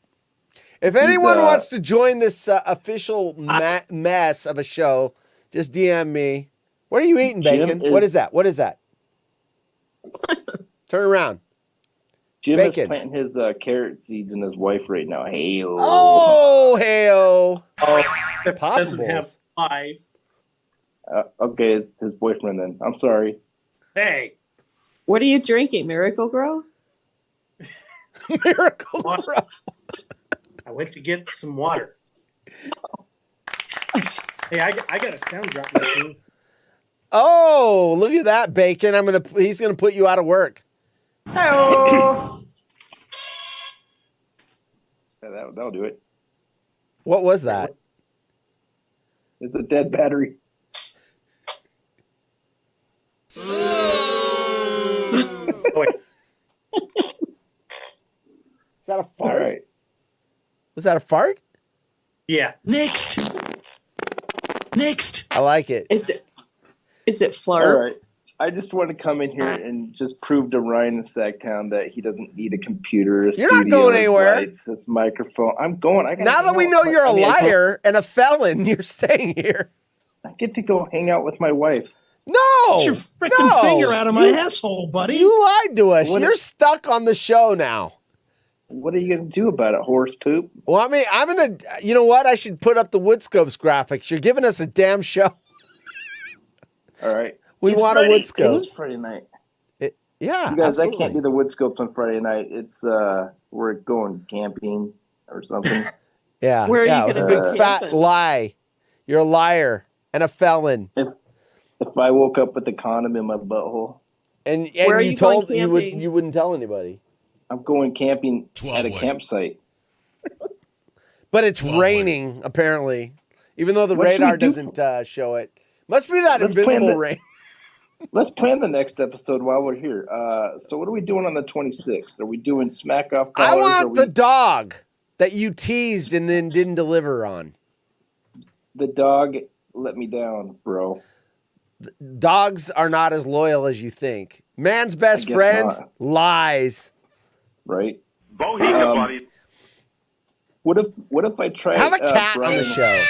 If anyone wants to join this official mess of a show, just DM me. What are you eating, Bacon? What is that? What is that? Turn around. Jim Bacon. is planting his carrot seeds in his wife right now. Hey, Oh, hey-o. Doesn't have wife. Okay, it's his boyfriend then. I'm sorry. Hey, What are you drinking? Miracle Grow? Miracle Grow. I went to get some water. Hey, I got a sound drop machine. Oh, look at that, Bacon. He's gonna put you out of work. Hello. That'll do it. What was that? It's a dead battery. Oh, wait. Is that a fart? All right. Was that a fart? Yeah. Next. I like it. Is it flirt? All right. I just want to come in here and just prove to Ryan in Sacktown that he doesn't need a computer. You're not going anywhere. Lights, this microphone. I'm going. Now that we know you're a liar and a felon, you're staying here. I get to go hang out with my wife. No, Get your freaking finger out of my asshole, buddy. You lied to us. You're stuck on the show now. What are you going to do about it, horse poop? Well, I mean, you know what? I should put up the Woodscopes graphics. You're giving us a damn show. All right. We want a It is Woodscopes. Friday night. Yeah, You guys, absolutely. I can't do the Woodscopes on Friday night. It's we're going camping or something. Yeah, Where are you it was a gonna big go fat camping? lie. You're a liar and a felon. If I woke up with a condom in my butthole, And Where are you you going told camping? you wouldn't tell anybody. I'm going camping at a 12 campsite. But it's 12 raining apparently, even though the What should we radar do doesn't show it. Must be that Let's plan invisible the- rain. Let's plan the next episode while we're here. So what are we doing on the 26th? Are we doing smack off I collars? want the dog that you teased and then didn't deliver on. The dog let me down, bro. Dogs are not as loyal as you think. Man's best guess friend not. lies. Right? Bohemian, buddy. What if I tried Have a cat on Brian, the show.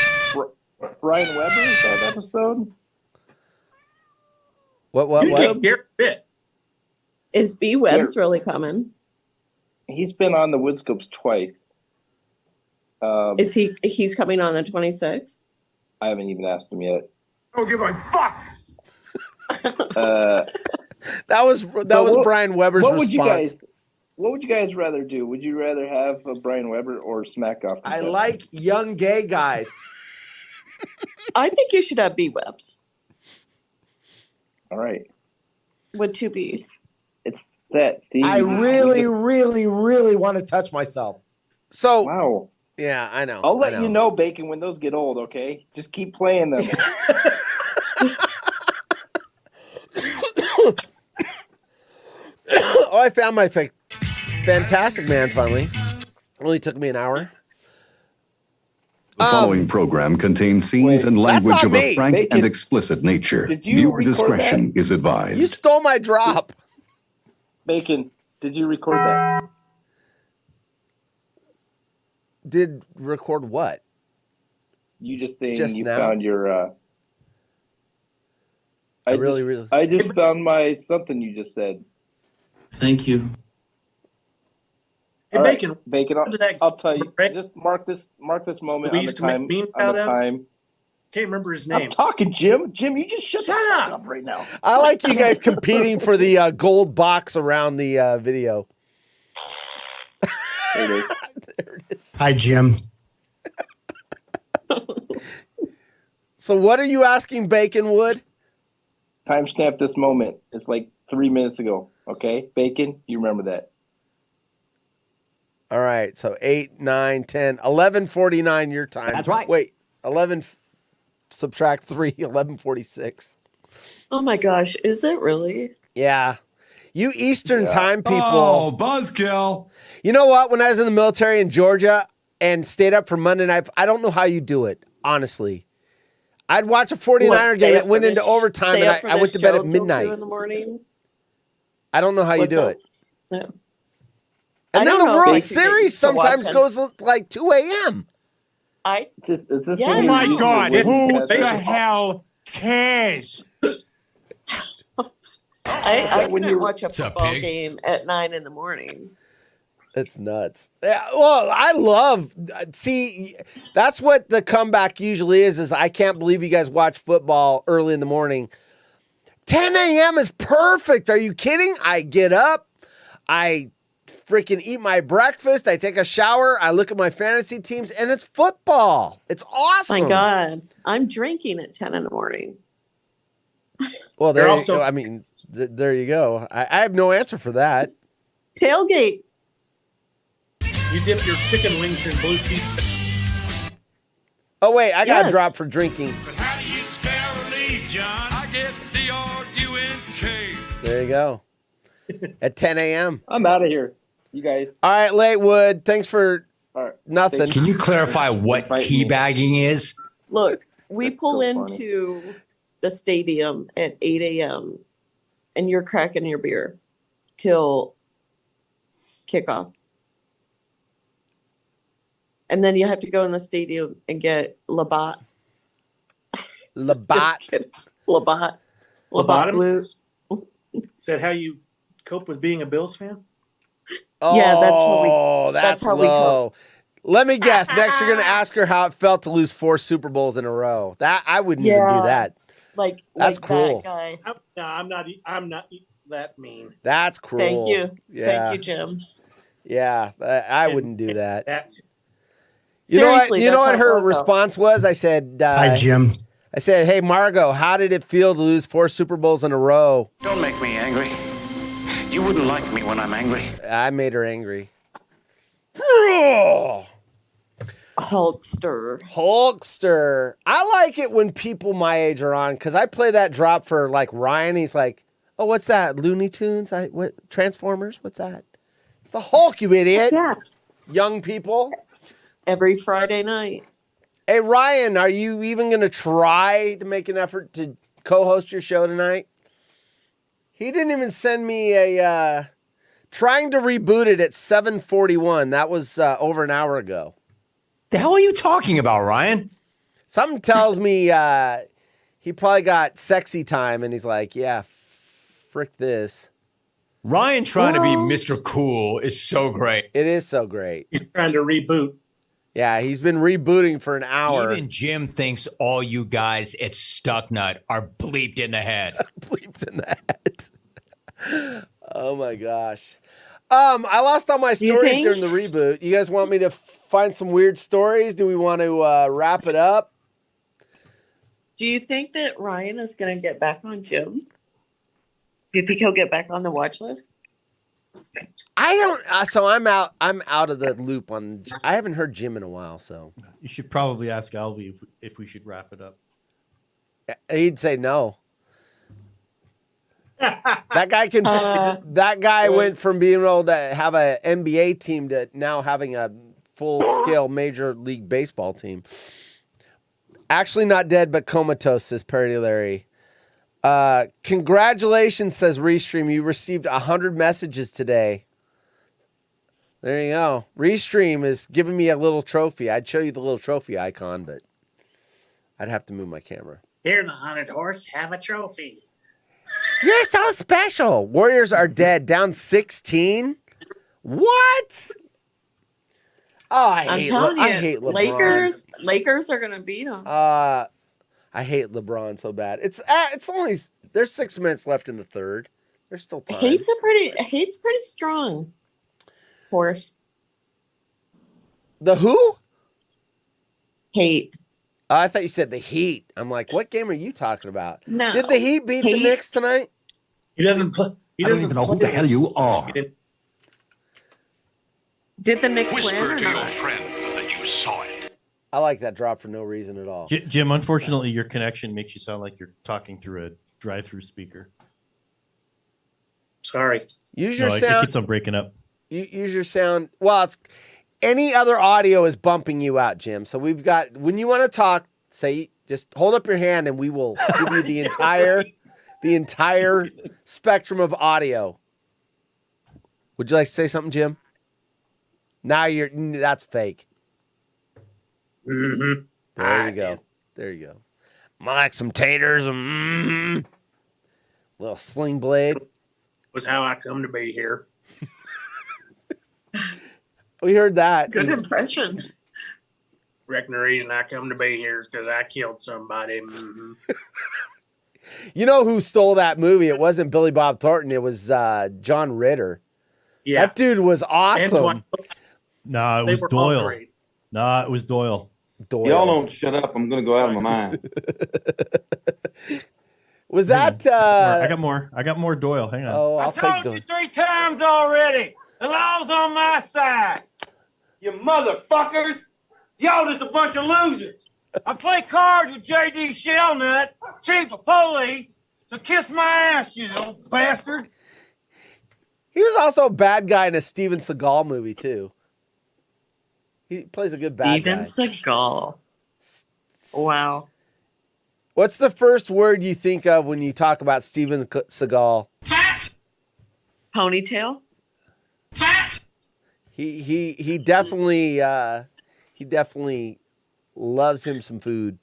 Brian Weber, is that episode? What? You can't hear it. Is B Webs really coming? He's been on the Woodscopes twice. Is he's coming on the 26th? I haven't even asked him yet. Don't give a fuck. That was Brian Weber's what would response. What would you guys rather do? Would you rather have a Brian Weber or smack off? I like young gay guys. I think you should have B Webs All right. with two B's. It's that. See, I really, really, really want to touch myself. So wow. Yeah, I know. I'll let I know. you know, Bacon, when those get old. Okay, just keep playing them. Oh, I found my Fantastic Man finally. Only took me an hour. The following program contains scenes and That's language not of me. a frank Bacon. and explicit nature. Did you Viewer record discretion is advised. You stole my drop. Bacon, did you record that? Did record what? You just saying Just you now? found your. I really. I just found my something you just said. Thank you. Hey, All right, Bacon. Bacon. What did that I'll tell you. Right? Just mark this moment We on the used to make time. memes On out the of? time. Can't remember his I'm name. talking, Jim. Jim, you just shut the fuck up right now. I like you guys competing for the gold box around the video. There it is. There it is. Hi, Jim. So what are you asking, Bacon Wood? Timestamp this moment. It's like 3 minutes ago. Okay, Bacon, you remember that? All right, so 8, 9, 10, 11:49 your time. That's right. Wait, 11 subtract 3, 11:46. Oh my gosh, is it really? Yeah. You Eastern time people. Oh, buzzkill. You know what? When I was in the military in Georgia and stayed up for Monday night, I don't know how you do it, honestly. I'd watch a 49er game. It went into overtime, and I went to bed at midnight. 2 in the morning. I don't know how you What's do up? it. No. And I then don't the know World if you Series get to watch sometimes them. goes like 2 a.m. Is this Yeah. when Oh you my use the God, wooden who headset? the hell cares? I when couldn't you- watch a What's up, football pig? game at 9 in the morning. It's nuts. Yeah, well, I love. See, that's what the comeback usually is I can't believe you guys watch football early in the morning. 10 a.m. is perfect. Are you kidding? I get up, I freaking eat my breakfast. I take a shower. I look at my fantasy teams, and it's football. It's awesome. My God, I'm drinking at 10 in the morning. Well, there you go. I mean, there you go. I have no answer for that. Tailgate. You dip your chicken wings in blue cheese. Oh, wait, I got a drop for drinking. But how do you spell leave, John? I get the R-U-N-K. There you go. At 10 a.m. I'm out of here. You guys. All right, Latewood. Thanks for nothing. Can you clarify what teabagging is? Look, we pull into the stadium at 8 a.m. and you're cracking your beer till kickoff. And then you have to go in the stadium and get Labatt. Labatt. Labatt. Labatt blue. Is that how you cope with being a Bills fan? Oh, yeah, that's how low. we cope. Let me guess. Next, you're going to ask her how it felt to lose 4 Super Bowls in a row. That I wouldn't even do that. That's cruel. That guy. I'm not that mean. That's cruel. Thank you. Yeah. Thank you, Jim. Yeah, I wouldn't do that. Seriously, you know what that's how her it goes response was? I said, Hi, Jim. I said, hey, Margot, how did it feel to lose 4 Super Bowls in a row? Don't make me angry. You wouldn't like me when I'm angry. I made her angry. Hulkster. I like it when people my age are on because I play that drop for like Ryan. He's like, oh, what's that? Looney Tunes? What Transformers? What's that? It's the Hulk, you idiot. Yeah. Young people. Every Friday night. Hey, Ryan, are you even going to try to make an effort to co-host your show tonight? He didn't even send me a trying to reboot it at 7:41. That was over an hour ago. The hell are you talking about, Ryan? Something tells me he probably got sexy time, and he's like, yeah, frick this. Ryan trying to be Mr. Cool is so great. It is so great. He's trying to reboot. Yeah, he's been rebooting for an hour. Even Jim thinks all you guys at Stucknut are bleeped in the head. Bleeped in the head. Oh my gosh. I lost all my stories during the reboot. You guys want me to find some weird stories? Do we want to wrap it up? Do you think that Ryan is going to get back on Jim? Do you think he'll get back on the watch list? I don't. So I'm out. I'm out of the loop on. I haven't heard Jim in a while. So you should probably ask Alvy if we should wrap it up. He'd say no. That guy can. That guy went from being able to have an NBA team to now having a full-scale Major League Baseball team. Actually, not dead, but comatose, says Perry Larry. Congratulations, says Restream. You received 100 messages today. There you go. Restream is giving me a little trophy. I'd show you the little trophy icon, but I'd have to move my camera. Here, the haunted horse, have a trophy. You're so special. Warriors are dead. Down 16. What? Oh, I hate LeBron. Lakers are going to beat them. I hate LeBron so bad. It's only there's 6 minutes left in the third. There's still time. Hate's pretty strong horse. The who? Hate. I thought you said the Heat. I'm like, what game are you talking about? No. Did the Heat beat the Knicks tonight? He doesn't play. He doesn't even know who the hell you are. Did the Knicks win or to your not? friends that you saw it. I like that drop for no reason at all. Jim, unfortunately, your connection makes you sound like you're talking through a drive-through speaker. Sorry. Use your sound. It keeps on breaking up. Use your sound. Well, it's any other audio is bumping you out, Jim. So we've got when you want to talk, say just hold up your hand and we will give you the entire spectrum of audio. Would you like to say something, Jim? Now that's fake. Mm-hmm. There you go. There you go. I like some taters. Little sling blade. Was how I come to be here. We heard that. Good impression. Reckon the reason I come to be here is because I killed somebody. Mm-hmm. You know who stole that movie? It wasn't Billy Bob Thornton. It was John Ritter. Yeah. That dude was awesome. Nah, it They was were all Doyle. great. Nah, it was Doyle. Y'all don't shut up. I'm going to go out of my mind. Was that? I got more. I got more Doyle. Hang on. Oh, I'll I told take you Doyle. 3 times already. The law's on my side. You motherfuckers. Y'all just a bunch of losers. I play cards with J.D. Shellnut, chief of police, so kiss my ass, you little bastard. He was also a bad guy in a Steven Seagal movie too. He plays a good bad guy. Steven Seagal. Wow. What's the first word you think of when you talk about Steven Seagal? Ponytail. He definitely loves him some food.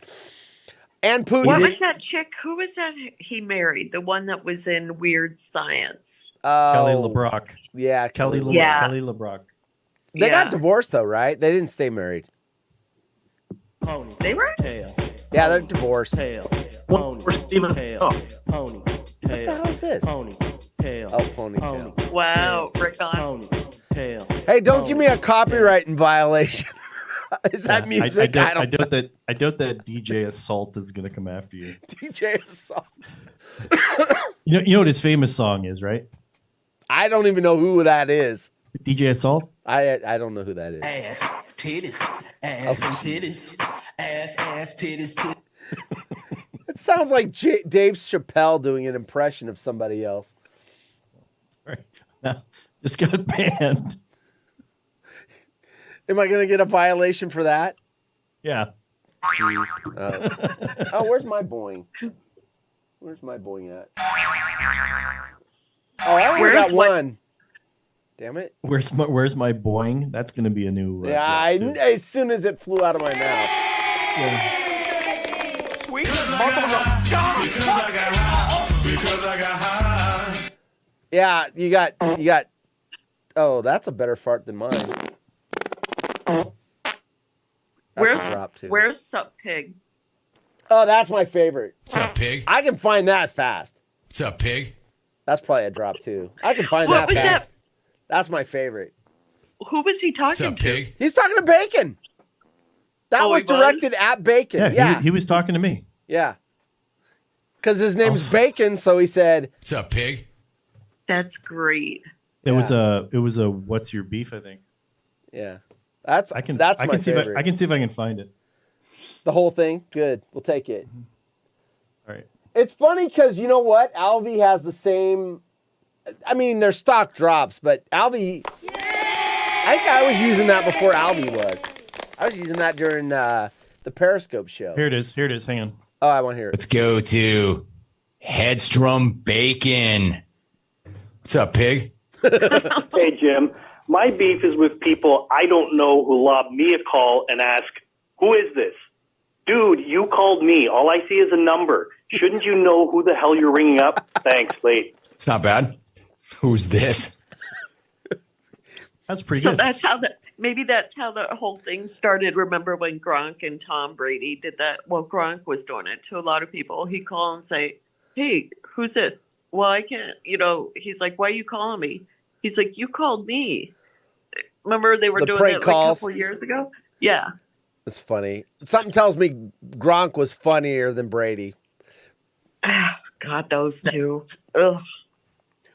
And Putin. What was that chick? Who was that he married? The one that was in Weird Science. Kelly LeBrock. Yeah, Kelly LeBrock. Yeah. Kelly LeBrock. They got divorced though, right? They didn't stay married. Pony. They were? Yeah, they're divorced. Pony. Steven. Pony. What the hell is this? Ponytail. Oh, ponytail. Wow, Rick on. Hey, don't give me a copyright violation. Is that music? I doubt that DJ Assault is gonna come after you. DJ Assault. You know what his famous song is, right? I don't even know who that is. DJ Assault? I don't know who that is. Ass, titties, ass and titties, ass, titties. It sounds like Dave Chappelle doing an impression of somebody else. Right. Now, just got banned. Am I going to get a violation for that? Yeah. Jeez. Oh, where's my boing? Where's my boing at? Oh, I only got one. Damn it. Where's my boing? That's going to be a new. As soon as it flew out of my mouth. Yeah. Sweet. Because I got high. Yeah, you got. Oh, that's a better fart than mine. Where's Sup Pig? Oh, that's my favorite. What's up, pig? I can find that fast. What's up, pig? That's probably a drop too. I can find What that was fast. That's my favorite. Who was he talking What's up, to? pig? He's talking to Bacon. That Oh, was he was? directed at Bacon. Yeah. He was talking to me. Yeah. Because his name's Bacon, so he said, What's up, pig? That's great. It was a what's your beef? I think. Yeah. That's my see favorite. I can see if I can find it. The whole thing? Good. We'll take it. All right. It's funny because you know what? Alvy has the same. I mean, they're stock drops, but Alvy. I think I was using that before Alvy was. I was using that during the Periscope show. Here it is. Hang on. Oh, I want to hear it. Let's go to Headstrom Bacon. What's up, pig? Hey, Jim. My beef is with people I don't know who lob me a call and ask, who is this? Dude, you called me. All I see is a number. Shouldn't you know who the hell you're ringing up? Thanks, late. It's not bad. Who's this? That's pretty So good. that's how maybe that's how the whole thing started. Remember when Gronk and Tom Brady did that? Well, Gronk was doing it to a lot of people. He'd call and say, "Hey, who's this?" Well, I can't. He's like, "Why are you calling me?" He's like, "You called me." Remember they were doing prank that calls. like a couple years ago? Yeah. It's funny. Something tells me Gronk was funnier than Brady. God, those two. Ugh.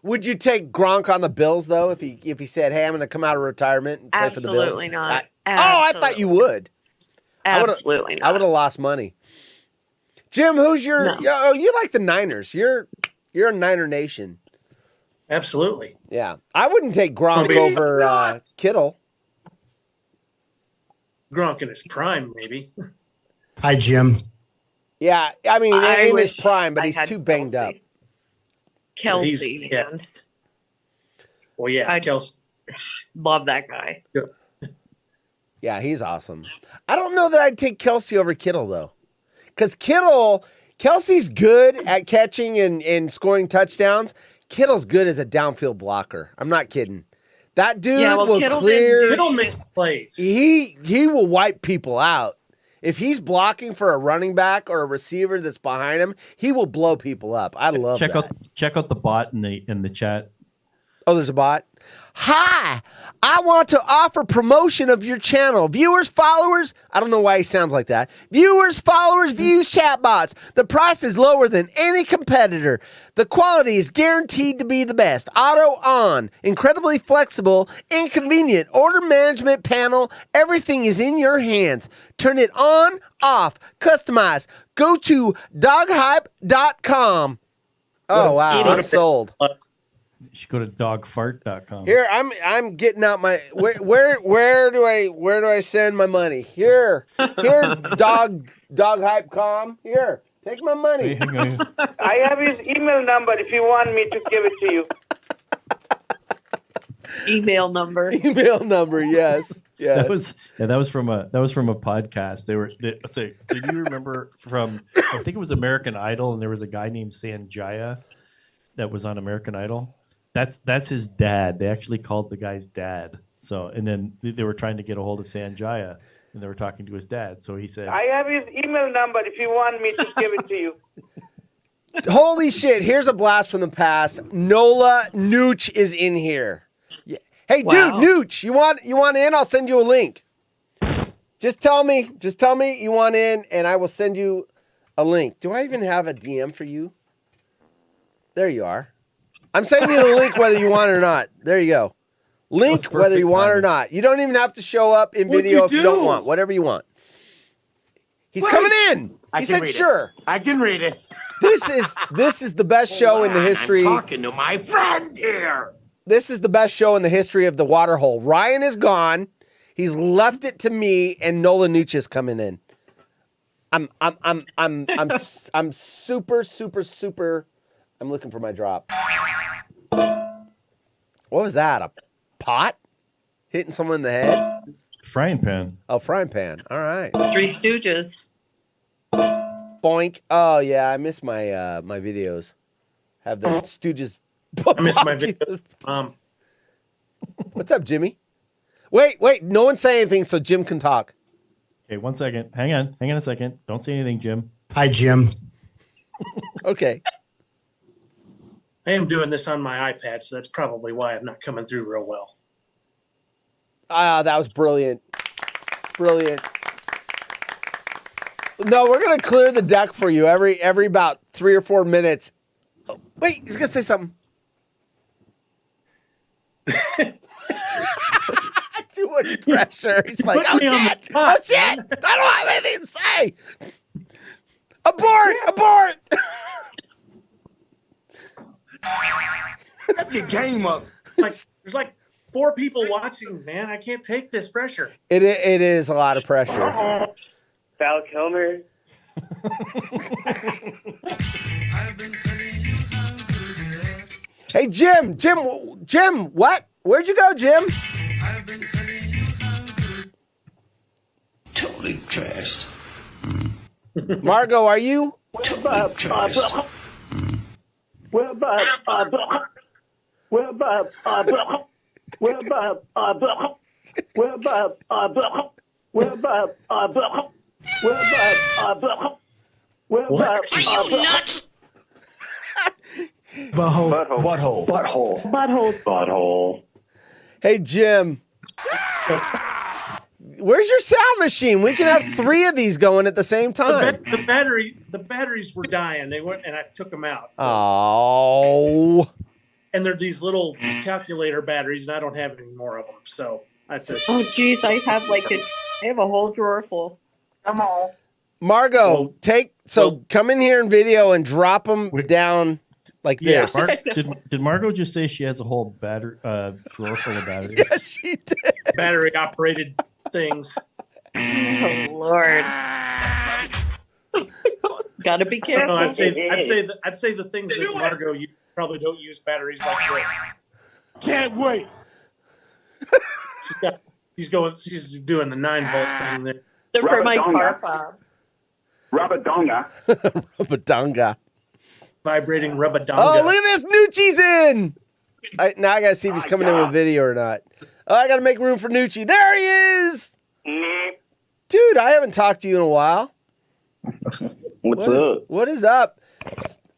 Would you take Gronk on the Bills though if he said, "Hey, I'm going to come out of retirement and play for the Bills"? Absolutely not. I thought you would. Absolutely I would have lost money. Jim, who's your? No. Oh, you like the Niners? You're a Niner Nation. Absolutely. Yeah, I wouldn't take Gronk over Kittle. Gronk in his prime, maybe. Hi, Jim. Yeah, I mean, I in his wish prime, but I he's had too banged up. Kelsey, Yeah. man. Well, yeah, I Kelsey. love that guy. Yeah, he's awesome. I don't know that I'd take Kelsey over Kittle though, because Kelsey's good at catching and scoring touchdowns. Kittle's good as a downfield blocker. I'm not kidding. That dude will clear. Kittle makes plays. He will wipe people out. If he's blocking for a running back or a receiver that's behind him, he will blow people up. I love that. Check out the bot in the chat. Oh, there's a bot? Hi, I want to offer promotion of your channel. Viewers, followers, I don't know why he sounds like that. Viewers, followers, views, chatbots. The price is lower than any competitor. The quality is guaranteed to be the best. Auto on, incredibly flexible, inconvenient. Order management panel, everything is in your hands. Turn it on, off, customize. Go to doghype.com. Oh, wow, I'm sold. You should go to dogfart.com. Here, I'm getting out my where do I send my money? Here, doghype.com. Here, take my money. I have his email number if you want me to give it to you. Email number. Email number, yes. Yes. That was from a podcast. So do you remember from I think it was American Idol, and there was a guy named Sanjaya that was on American Idol. That's his dad. They actually called the guy's dad. So, and then they were trying to get a hold of Sanjaya, and they were talking to his dad. So he said, I have his email number if you want me to give it to you. Holy shit, here's a blast from the past. Nola Nooch is in here. Yeah. Hey, dude, Nooch, you want in? I'll send you a link. Just tell me you want in, and I will send you a link. Do I even have a DM for you? There you are. I'm sending you the link whether you want it or not. There you go. Link whether you want it or not. You don't even have to show up in video if you don't want. Whatever you want. He's coming in. He said sure. I can read it. This is the best show in the history. I'm talking to my friend here. This is the best show in the history of the Waterhole. Ryan is gone. He's left it to me, and Nola Nooch is coming in. I'm super. I'm looking for my drop. What was that? A pot hitting someone in the head? Frying pan. Oh, frying pan. All right. Three Stooges. Boink. Oh yeah, I miss my my videos. Have the Stooges. I miss my videos. What's up, Jimmy? Wait. No one say anything so Jim can talk. Okay, 1 second. Hang on a second. Don't say anything, Jim. Hi, Jim. Okay. I am doing this on my iPad, so that's probably why I'm not coming through real well. That was brilliant. Brilliant. No, we're gonna clear the deck for you every about 3 or 4 minutes. Oh, wait, he's gonna say something. Too much pressure. He's like, oh shit! I don't have anything to say. Abort! Step your game up. There's like 4 people watching, man. I can't take this pressure. It is a lot of pressure. Val Kilmer. Hey, Jim, what? Where'd you go, Jim? Totally trashed. Margot, are you? Totally trashed. Butthole. Hey, Jim. Where's your sound machine? We can have 3 of these going at the same time. The batteries were dying. They went, and I took them out. Oh. And they're these little calculator batteries, and I don't have any more of them. So I said, "Oh, geez, I have a whole drawer full." Come on, Margot, come in here in video and drop them down like this. Did Margot just say she has a whole drawer full of batteries? Yes, she did. Battery operated things. Oh Lord. Gotta be careful. I'd say the things that Margot, you probably don't use batteries like this. Can't wait. She's doing the 9-volt thing there. They're for my car fob. Rubadonga. Rubadonga. Vibrating rubadonga. Oh, look at this. Nucci's in. Now I got to see if he's coming in with video or not. Oh, I got to make room for Nucci. There he is. Dude, I haven't talked to you in a while. What's up? What is up?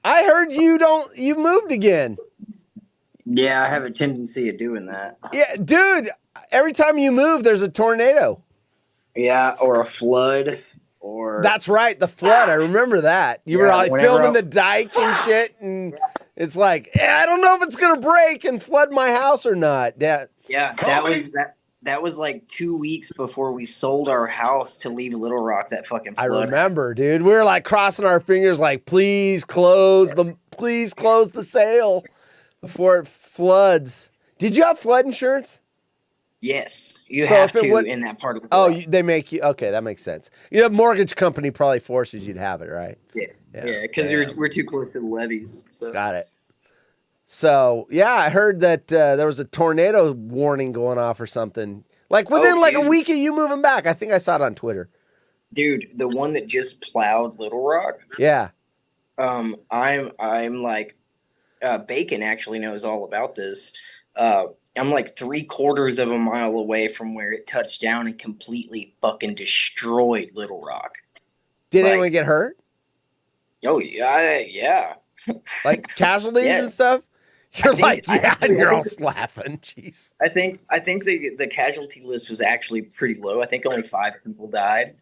I heard you moved again. Yeah, I have a tendency of doing that. Yeah, dude. Every time you move, there's a tornado. Yeah, or a flood, or that's right, the flood. I remember that. You were like filming the dike and shit, and it's like, I don't know if it's gonna break and flood my house or not. Yeah, that was like 2 weeks before we sold our house to leave Little Rock. That fucking flood. I remember, dude. We were like crossing our fingers, like, please close the sale before it floods. Did you have flood insurance? Yes. You have to in that part of the world. They make you. Okay, that makes sense. The mortgage company probably forces you to have it, right? Yeah, because we're too close to the levees. So. Got it. So, yeah, I heard that there was a tornado warning going off or something. Like within a week of you moving back. I think I saw it on Twitter. Dude, the one that just plowed Little Rock. Yeah. I'm like, Bacon actually knows all about this. I'm like 3/4 of a mile away from where it touched down and completely fucking destroyed Little Rock. Did anyone get hurt? Oh yeah. Like casualties and stuff? You're and you're all laughing. Jeez. I think the casualty list was actually pretty low. I think only 5 people died.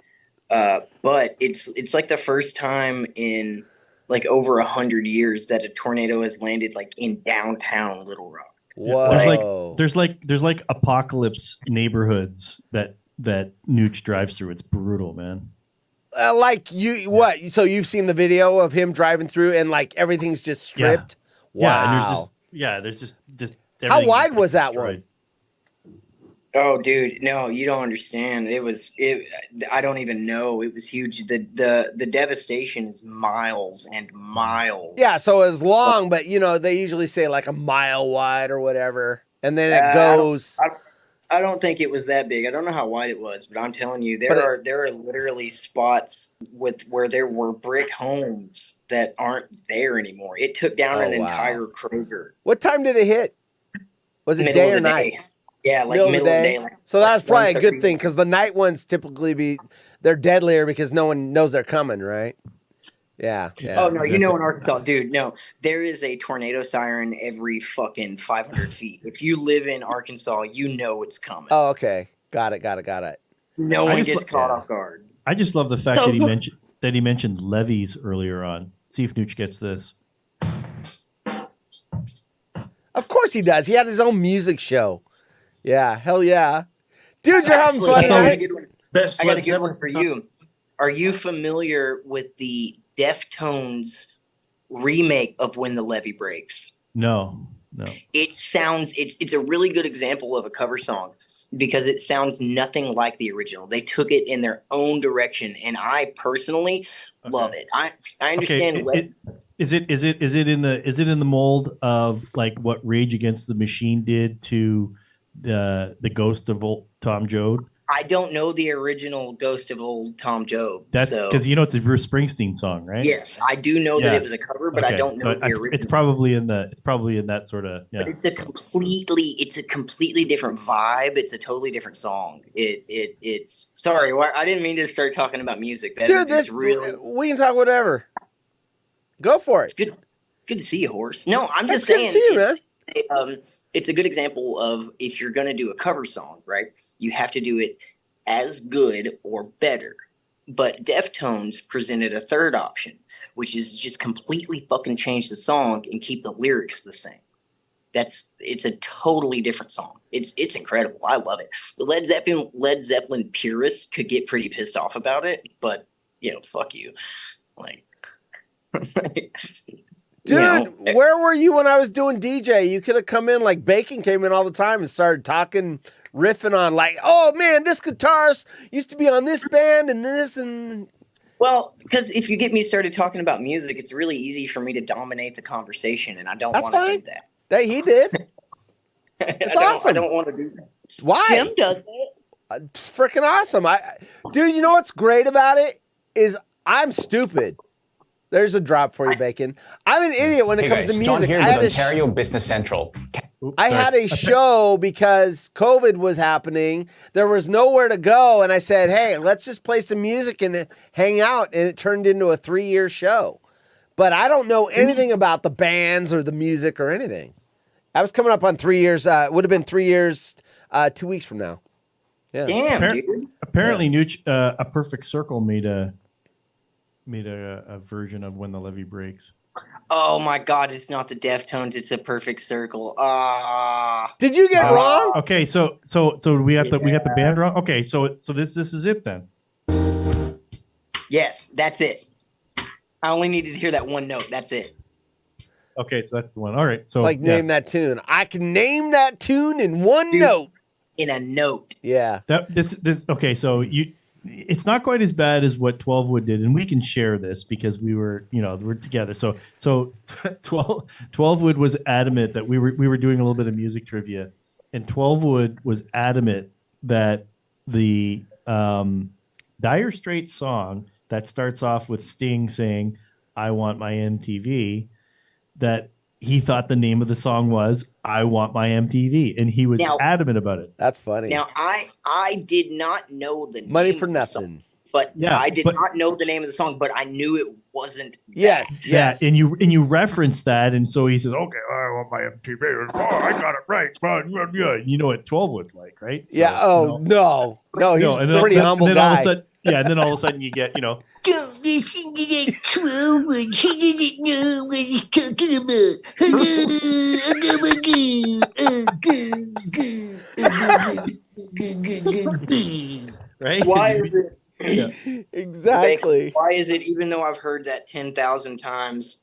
But it's like the first time in like over 100 years that a tornado has landed like in downtown Little Rock. Whoa. There's like apocalypse neighborhoods that Nooch drives through. It's brutal, man. Like you, what? So you've seen the video of him driving through, and like everything's just stripped. Yeah. Wow. And there's just how wide was that one? Oh, dude, no, you don't understand. I don't even know. It was huge. The devastation is miles and miles. Yeah, so it was long, but they usually say like a mile wide or whatever, and then it goes. I don't think it was that big. I don't know how wide it was, but I'm telling you, there are literally spots where there were brick homes that aren't there anymore. It took down an entire Kroger. What time did it hit? Was it day or night? Yeah, like middle of the day. So that's probably a good thing because the night ones typically they're deadlier because no one knows they're coming, right? Yeah. Oh no, in Arkansas, dude. No, there is a tornado siren every fucking 500 feet. If you live in Arkansas, you know it's coming. Oh, okay. Got it. No one gets caught off guard. I just love the fact that he mentioned levees earlier on. See if Nooch gets this. Of course he does. He had his own music show. Yeah, hell yeah. Dude, you're having fun. I got a good one for you. Are you familiar with the Deftones remake of When the Levee Breaks? No. It's a really good example of a cover song because it sounds nothing like the original. They took it in their own direction, and I personally love it. I understand. Is it in the mold of like what Rage Against the Machine did to the Ghost of Old Tom Joad? I don't know the original Ghost of Old Tom Joad. That's because it's a Bruce Springsteen song, right? Yes, I do know that it was a cover, but I don't know the original. It's probably in that sort of. Yeah. But it's a completely different vibe. It's a totally different song. It's sorry, I didn't mean to start talking about music. We can talk whatever. Go for it. It's good to see you, Horse. No, I'm just saying. Good to see you, man. It's a good example of if you're going to do a cover song, right? You have to do it as good or better. But Deftones presented a third option, which is just completely fucking change the song and keep the lyrics the same. It's a totally different song. It's incredible. I love it. The Led Zeppelin purists could get pretty pissed off about it, but fuck you. Like dude, where were you when I was doing DJ? You could have come in like Bacon came in all the time and started talking, riffing on like, oh man, this guitarist used to be on this band and this and. Well, because if you get me started talking about music, it's really easy for me to dominate the conversation, and I don't want to do that. That he did. It's awesome. I don't want to do that. Why? Jim does it. It's freaking awesome. Dude, you know what's great about it is I'm stupid. There's a drop for you, Bacon. I'm an idiot when it comes to music. John here with Ontario Business Central. I had a show because COVID was happening. There was nowhere to go, and I said, hey, let's just play some music and hang out, and it turned into a 3-year show. But I don't know anything about the bands or the music or anything. That was coming up on 3 years. It would have been 3 years, 2 weeks from now. Yeah. Damn, dude. Apparently, Nooch, A Perfect Circle made a version of When the Levee Breaks. Oh my God! It's not the Deftones. It's A Perfect Circle. Did you get wrong? Okay, so we got the band wrong. Okay, so this is it then. Yes, that's it. I only needed to hear that one note. That's it. Okay, so that's the one. All right, so It's like name that tune. I can name that tune in one note. In a note. Yeah. This okay. So it's not quite as bad as what 12 Wood did, and we can share this because we're together. So 12 Wood was adamant that we were doing a little bit of music trivia, and 12 Wood was adamant that the Dire Straits song that starts off with Sting saying, "I want my MTV," that he thought the name of the song was "I Want My MTV," and he was adamant about it. That's funny. Now, I did not know the Money name for of the Nothing. song, but I did not know the name of the song, but I knew it wasn't. Yes. And you referenced that, and so he says, "Okay, I want my MTV." Oh, I got it right. Yeah. You know what 12 Wood's like, right? So, Yeah. Oh no, he's a pretty humble then guy. All of a sudden, and then all of a sudden you get, Don't listen to that 12 one. He doesn't know what he's talking about. Right? Why is it? Exactly. Why is it? Even though I've heard that 10,000 times.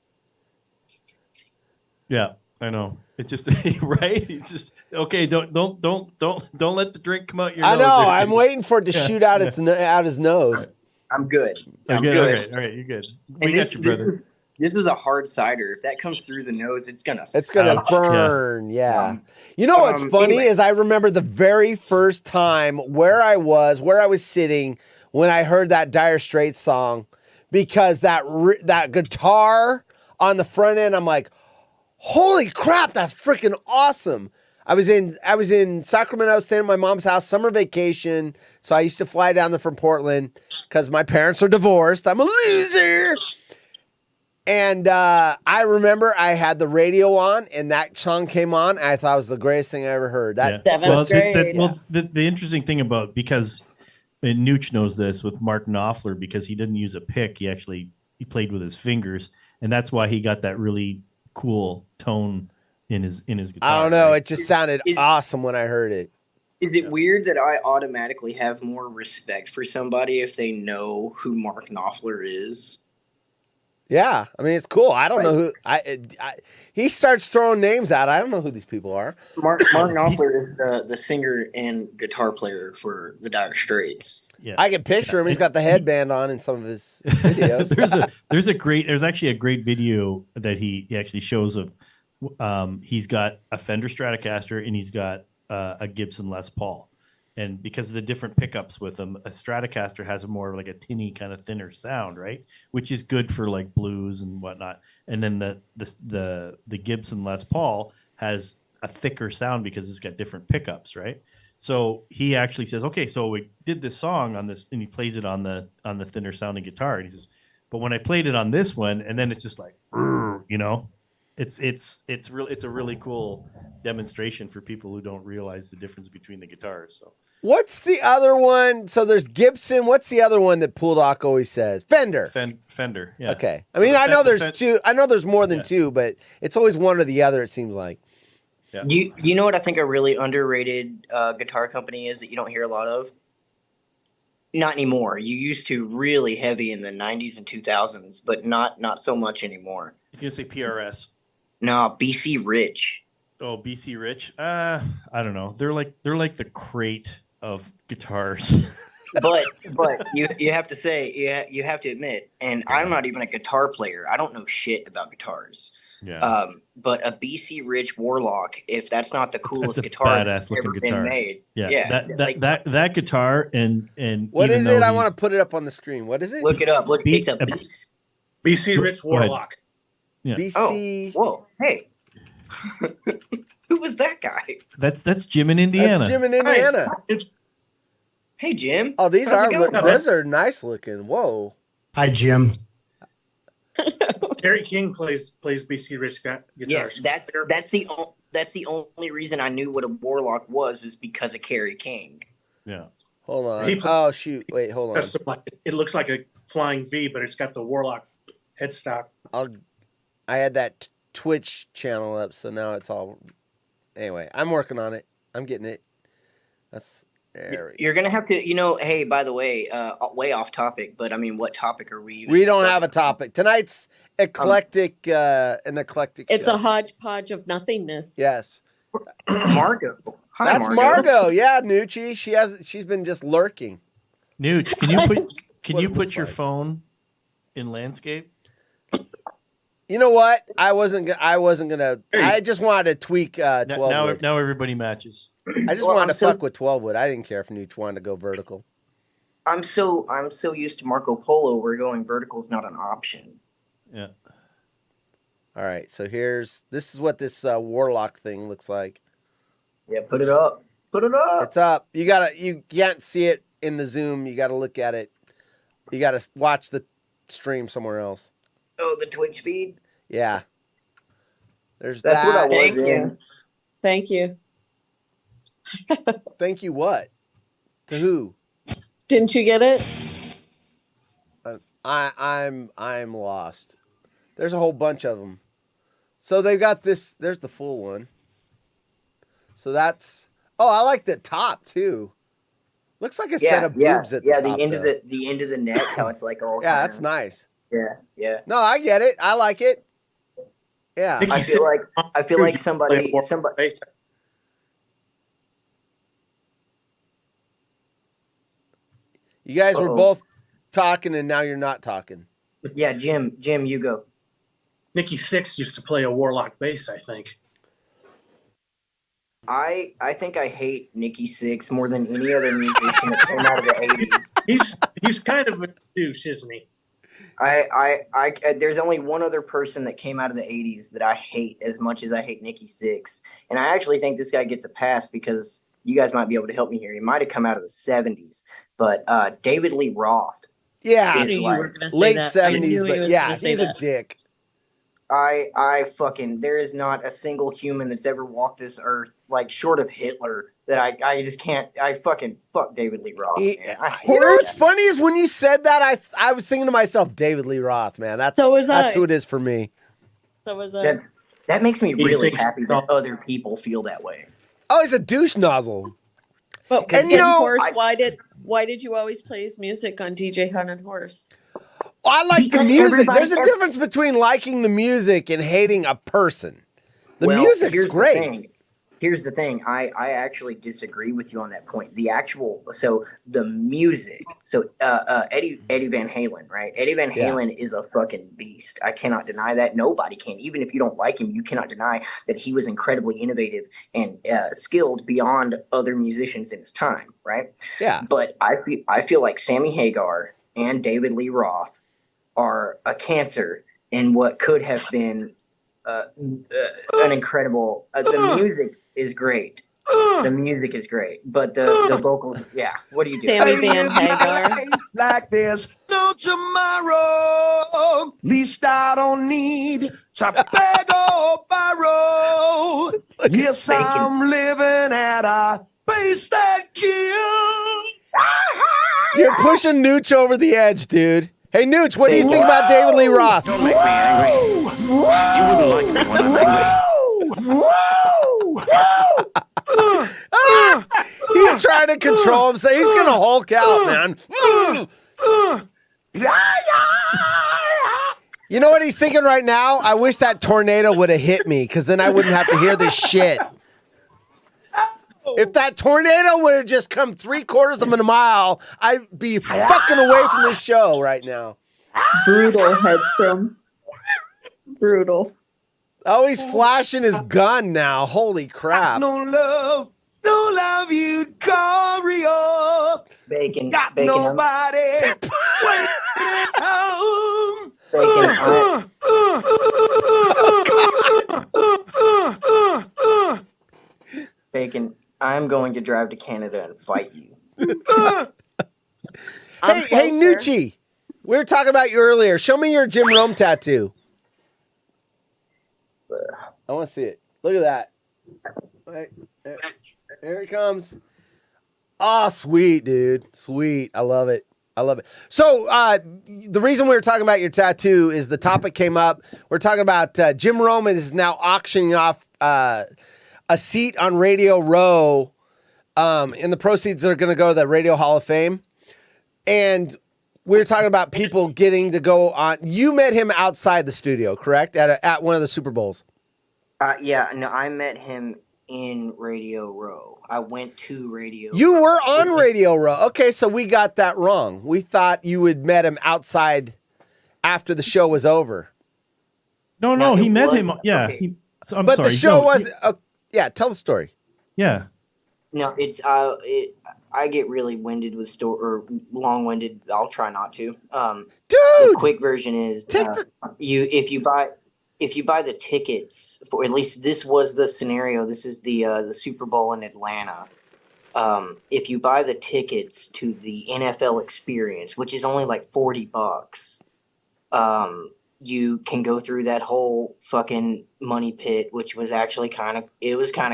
Yeah, I know. It's just right. It's just okay. Don't let the drink come out your I nose. know. I'm waiting for it to shoot out out his nose. I'm good. I'm good. All right, you're good. We got you, brother. This is a hard cider. If that comes through the nose, it's gonna. Burn. Yeah. You know what's funny is I remember the very first time where I was sitting when I heard that Dire Straits song, because that guitar on the front end, I'm like, holy crap, that's freaking awesome. I was in Sacramento, staying at my mom's house, summer vacation. So I used to fly down there from Portland because my parents are divorced. I'm a loser. And I remember I had the radio on, and that song came on, and I thought it was the greatest thing I ever heard. The interesting thing about, because and Nooch knows this with Mark Knopfler, because he didn't use a pick, he played with his fingers, and that's why he got that really cool tone in his guitar. I don't know. It just sounded awesome when I heard it. Is it weird that I automatically have more respect for somebody if they know who Mark Knopfler is? Yeah, I mean, it's cool. I don't know who he starts throwing names out. I don't know who these people are. Mark Knopfler is the singer and guitar player for the Dire Straits. Yeah, I can picture him. He's got the headband on in some of his videos. there's actually a great video that he actually shows of. He's got a Fender Stratocaster and he's got a Gibson Les Paul. And because of the different pickups with them, a Stratocaster has more of like a tinny kind of thinner sound, right? Which is good for like blues and whatnot. And then the Gibson Les Paul has a thicker sound because it's got different pickups, right? So he actually says, okay, so we did this song on this, and he plays it on the thinner sounding guitar. And he says, but when I played it on this one, and then it's just like, it's a really cool demonstration for people who don't realize the difference between the guitars. So what's the other one? So there's Gibson. What's the other one that Pool Doc always says? Fender. Fender. Yeah. Okay. I mean, I know there's two. I know there's more than two, but it's always one or the other. It seems like. Yeah. You know what I think a really underrated guitar company is that you don't hear a lot of? Not anymore. You used to really heavy in the 90s and 2000s, but not so much anymore. He's gonna say PRS. No, BC Rich. Oh, BC Rich. I don't know. They're like the crate of guitars. but you have to say you have to admit, and I'm not even a guitar player. I don't know shit about guitars. Yeah. But a BC Rich Warlock, if that's not the coolest guitar that's ever been made. Yeah. That guitar and what is it? I want to put it up on the screen. What is it? Look it up. Look, it's a BC Rich Warlock. Yeah. BC. Oh, whoa, hey. Who was that guy? That's Jim in Indiana. That's Jim in Indiana. Hey, Jim. Oh, those are nice looking. Whoa. Hi, Jim. Terry King plays BC Rich guitars. Yes, That's the only reason I knew what a warlock was, is because of Kerry King. Yeah. Hold on. Oh shoot! Wait, hold on. It looks like a flying V, but it's got the warlock headstock. I had that Twitch channel up, so now it's all. Anyway, I'm working on it. I'm getting it. You're gonna have to, Hey, by the way, way off topic, but I mean, what topic are we? We don't have a topic. Tonight's eclectic, an eclectic. It's show. a hodgepodge of nothingness. Yes. Margot. Hi, That's Margot. Yeah, Nucci. She's been just lurking. Nucci, can you put your phone in landscape? You know what? I wasn't gonna. I just wanted to tweak 12 wood. Now everybody matches. I just wanted to fuck with 12 wood. I didn't care if Nucci wanted to go vertical. I'm so used to Marco Polo where going vertical is not an option. Yeah. All right. So this is what this warlock thing looks like. Yeah, put it up. Put it up. It's up. You can't see it in the Zoom. You gotta look at it. You gotta watch the stream somewhere else. Oh, the Twitch feed? Yeah. That's what I was Thank in. you. Thank you. Thank you what? To who? Didn't you get it? I'm lost. There's a whole bunch of them. So they've got this. There's the full one. So that's. Oh, I like the top too. Looks like a set of boobs at the top. The end of the neck, how it's like all. Yeah, that's nice. Yeah. No, I get it. I like it. Yeah. I feel like somebody. You guys were both talking, and now you're not talking. Yeah, Jim, you go. Nikki Sixx used to play a warlock bass, I think. I think I hate Nikki Sixx more than any other musician that came out of the 80s. He's kind of a douche, isn't he? There's only one other person that came out of the 80s that I hate as much as I hate Nikki Sixx. And I actually think this guy gets a pass because you guys might be able to help me here. He might have come out of the 70s. But David Lee Roth. Yeah, late 70s, but yeah, he's a dick. There is not a single human that's ever walked this earth, like short of Hitler, that I just can't. I fucking fuck David Lee Roth. You know what's funny is when you said that, I was thinking to myself, David Lee Roth, man. That's who it is for me. So was I. That makes me really happy that other people feel that way. Oh, he's a douche nozzle. But and Horse, why did you always play his music on DJ Hunt and Horse? I like the music. There's a difference between liking the music and hating a person. The music's great. Here's the thing. I actually disagree with you on that point. The music. So Eddie Van Halen, right? Eddie Van Halen is a fucking beast. I cannot deny that. Nobody can. Even if you don't like him, you cannot deny that he was incredibly innovative and skilled beyond other musicians in his time, right? Yeah. But I feel like Sammy Hagar and David Lee Roth are a cancer in what could have been an incredible. The music is great. The music is great, but the vocals, yeah. What do you do? Sammy Van Hagar. Like there's no tomorrow. Least I don't need to beg or borrow. Yes, I'm living at a pace that kills. You're pushing Nooch over the edge, dude. Hey, Nooch, what do you think about David Lee Roth? Don't make me angry. You wouldn't like me when I'm angry. He's trying to control himself. He's going to Hulk out, man. You know what he's thinking right now? I wish that tornado would have hit me because then I wouldn't have to hear this shit. If that tornado would have just come 3/4 of a mile, I'd be fucking away from this show right now. Brutal, Headstrom. Brutal. Oh, he's flashing his gun now. Holy crap. No love you'd call real. Bacon. Got Bacon. nobody waiting at home. Bacon, I'm going to drive to Canada and fight you. Hey, Nucci. We were talking about you earlier. Show me your Jim Rome tattoo. I want to see it. Look at that. Wait, here he comes. Oh, sweet, dude. Sweet. I love it. I love it. So the reason we were talking about your tattoo is the topic came up. We're talking about Jim Roman is now auctioning off a seat on Radio Row, and the proceeds are going to go to the Radio Hall of Fame. And we were talking about people getting to go on. You met him outside the studio, correct? At one of the Super Bowls. Yeah, no, I met him in Radio Row. I went to Radio You Row. were on Radio Row. Okay, so we got that wrong. We thought you had met him outside after the show was over. No, he met him. Yeah. Okay. I'm but sorry. the show No, was... yeah, tell the story. Yeah. No, it's I get really winded with long-winded. I'll try not to. The quick version is if you buy the tickets for, at least this was the scenario. This is the Super Bowl in Atlanta. If you buy the tickets to the NFL experience, which is only like $40, you can go through that whole fucking money pit, which was actually kind of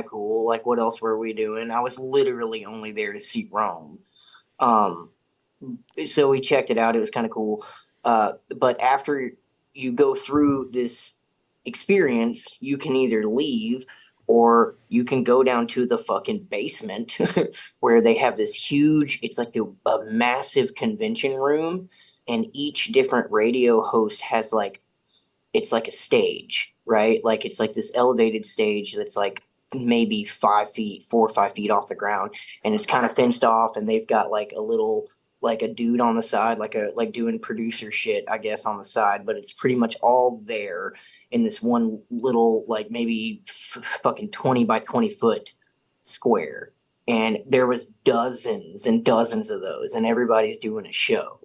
cool. Like, what else were we doing? I was literally only there to see Rome. So we checked it out. It was kind of cool. But after you go through this experience, you can either leave or you can go down to the fucking basement where they have this huge, it's like a massive convention room. And each different radio host has it's like a stage, right? Like it's like this elevated stage that's like maybe 4 or 5 feet off the ground. And it's kind of fenced off, and they've got like a dude on the side, like doing producer shit, I guess, on the side, but it's pretty much all there in this one little, like maybe fucking 20 by 20 foot square. And there was dozens and dozens of those, and everybody's doing a show.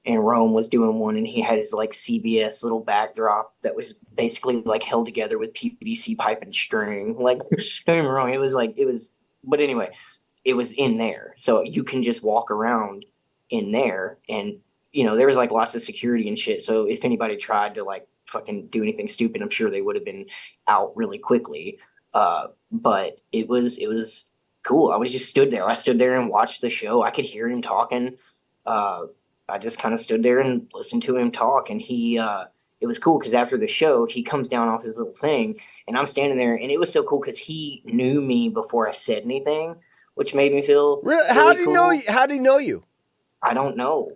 And Rome was doing one, and he had his like CBS little backdrop that was basically like held together with PVC pipe and string. Like, don't get me wrong, but anyway, it was in there. So you can just walk around in there, and there was like lots of security and shit. So if anybody tried to like fucking do anything stupid, I'm sure they would have been out really quickly. But it was cool. I just stood there. I stood there and watched the show. I could hear him talking. I just kind of stood there and listened to him talk, and it was cool because after the show, he comes down off his little thing, and I'm standing there, and it was so cool because he knew me before I said anything, which made me feel really how do you know? How do he know you? I don't know.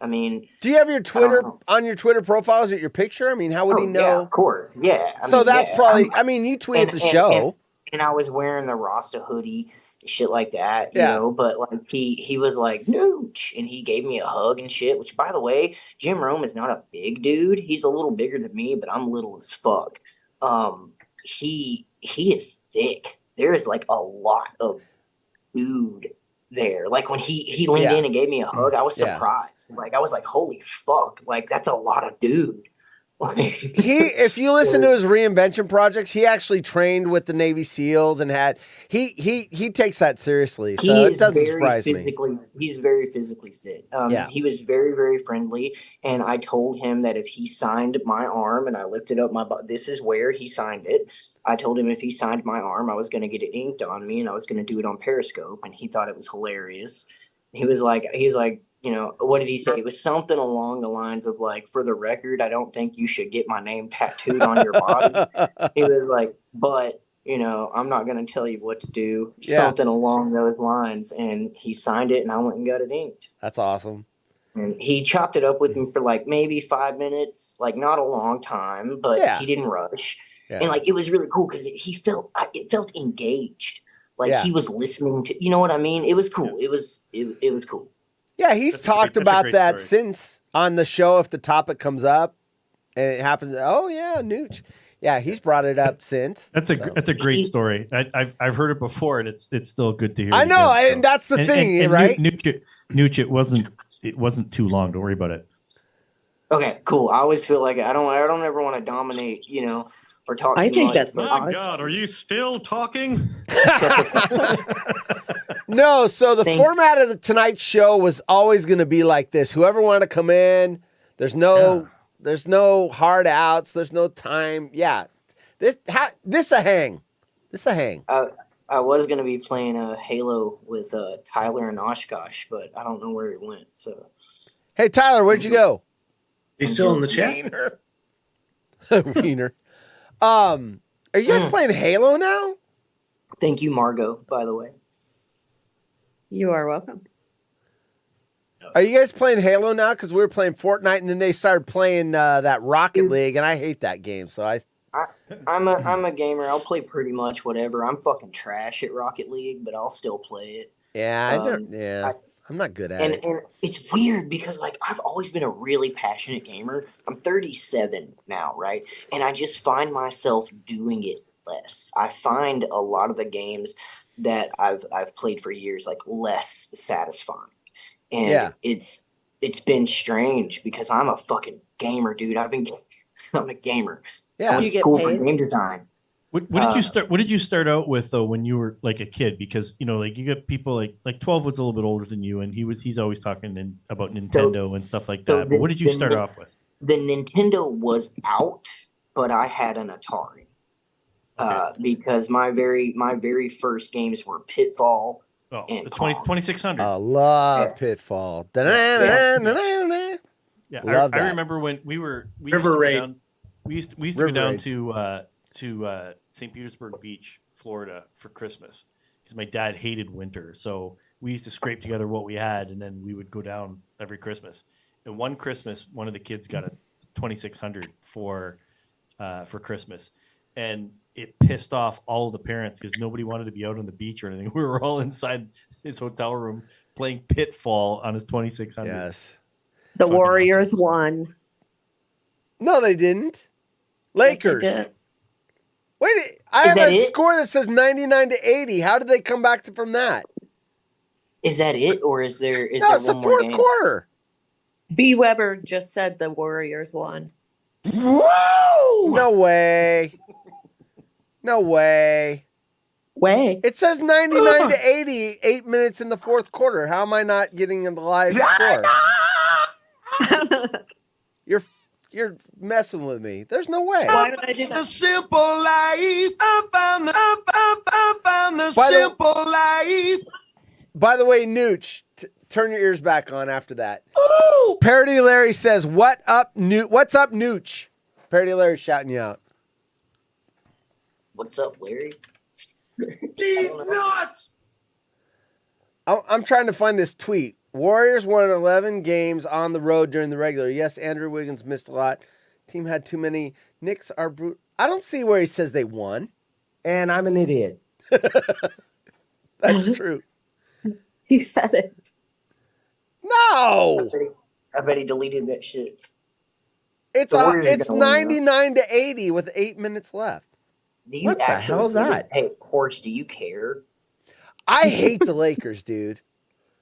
I mean, do you have your Twitter on your Twitter profile? Is it your picture? I mean, how would he know? Yeah, of course, yeah. That's probably. You tweeted the show, and I was wearing the Rasta hoodie. Shit like that, you know, but like he was like, nooch, and he gave me a hug and shit, which, by the way, Jim Rome is not a big dude. He's a little bigger than me, but I'm little as fuck. He is thick. There is like a lot of dude there. Like when he leaned in and gave me a hug, I was surprised. Like I was like, holy fuck, like that's a lot of dude. If you listen to his reinvention projects, he actually trained with the Navy SEALs and he takes that seriously. So it doesn't surprise me. He's very physically fit. He was very, very friendly. And I told him that if he signed my arm and I lifted up my butt, this is where he signed it. I told him if he signed my arm, I was going to get it inked on me and I was going to do it on Periscope. And he thought it was hilarious. He was like, what did he say? It was something along the lines of like, for the record, I don't think you should get my name tattooed on your body. He was like, but, I'm not going to tell you what to do. Something along those lines. And he signed it and I went and got it inked. That's awesome. And he chopped it up with me for like maybe 5 minutes, like not a long time, but he didn't rush. Yeah. And like, it was really cool because it felt engaged. Like he was listening to, you know what I mean? It was cool. It was cool. Yeah, he's talked about that since on the show. If the topic comes up and it happens, oh yeah, Nooch. Yeah, he's brought it up since. That's a great story. I've heard it before, and it's still good to hear. I know, and that's the thing, right? Nooch, it wasn't too long. Don't worry about it. Okay, cool. I always feel like I don't ever want to dominate, or talk. I think that's my God. Are you still talking? No, so the format of the Tonight Show was always going to be like this. Whoever wanted to come in, there's no hard outs. There's no time. Yeah, this a hang. This is a hang. I was gonna be playing Halo with Tyler and Oshkosh, but I don't know where he went. So, Hey Tyler, where'd you go? He's still in the chat. Wiener. Are you guys playing Halo now? Thank you, Margot. By the way, You are welcome. Are you guys playing Halo now? Because we were playing Fortnite, and then they started playing that Rocket League, and I hate that game. So I'm a gamer. I'll play pretty much whatever. I'm fucking trash at Rocket League, but I'll still play it. I'm not good at And it. and it's weird because like I've always been a really passionate gamer. I'm 37 now, right? And I just find myself doing it less. I find a lot of the games that I've played for years like less satisfying. And it's been strange because I'm a fucking gamer, dude. I'm a gamer. Yeah. I went to school for game design. What did you start? What did you start out with though when you were like a kid? Because like you got people like 12 was a little bit older than you, and he's always talking about Nintendo and stuff like that. But what did you start off with? The Nintendo was out, but I had an Atari. Because my very first games were Pitfall. Oh, and the 2600. I love Pitfall. Da-na-na-na-na-na. Yeah, Love I that. remember when we River Raid. used to River go down Raids. to St. Petersburg Beach, Florida for Christmas because my dad hated winter. So we used to scrape together what we had, and then we would go down every Christmas. And one Christmas, one of the kids got a 2600 for Christmas, and it pissed off all of the parents because nobody wanted to be out on the beach or anything. We were all inside his hotel room playing Pitfall on his 2600. Yes. The Warriors won. No, they didn't. Lakers. Yes, they did. Wait, I have a score that says 99-80. How did they come back from that? Is that it, or is there? No, it's the fourth quarter. B. Weber just said the Warriors won. Whoa! No way. No way. Way. It says 99-80, 8 minutes in the fourth quarter. How am I not getting in the live score? You're messing with me. There's no way. Why did I do that? The simple life. I found the simple life. By the way, Nooch, turn your ears back on after that. Ooh. Parody Larry says, "What's up, Nooch?" Parody Larry shouting you out. What's up, Larry? He's nuts. I'm trying to find this tweet. Warriors won 11 games on the road during the regular. Yes, Andrew Wiggins missed a lot. Team had too many. Knicks are brutal. I don't see where he says they won. And I'm an idiot. That's true. He said it. No. I bet he deleted that shit. It's 99-80 with 8 minutes left. What the hell is that? Hey, Horse, do you care? I hate the Lakers, dude.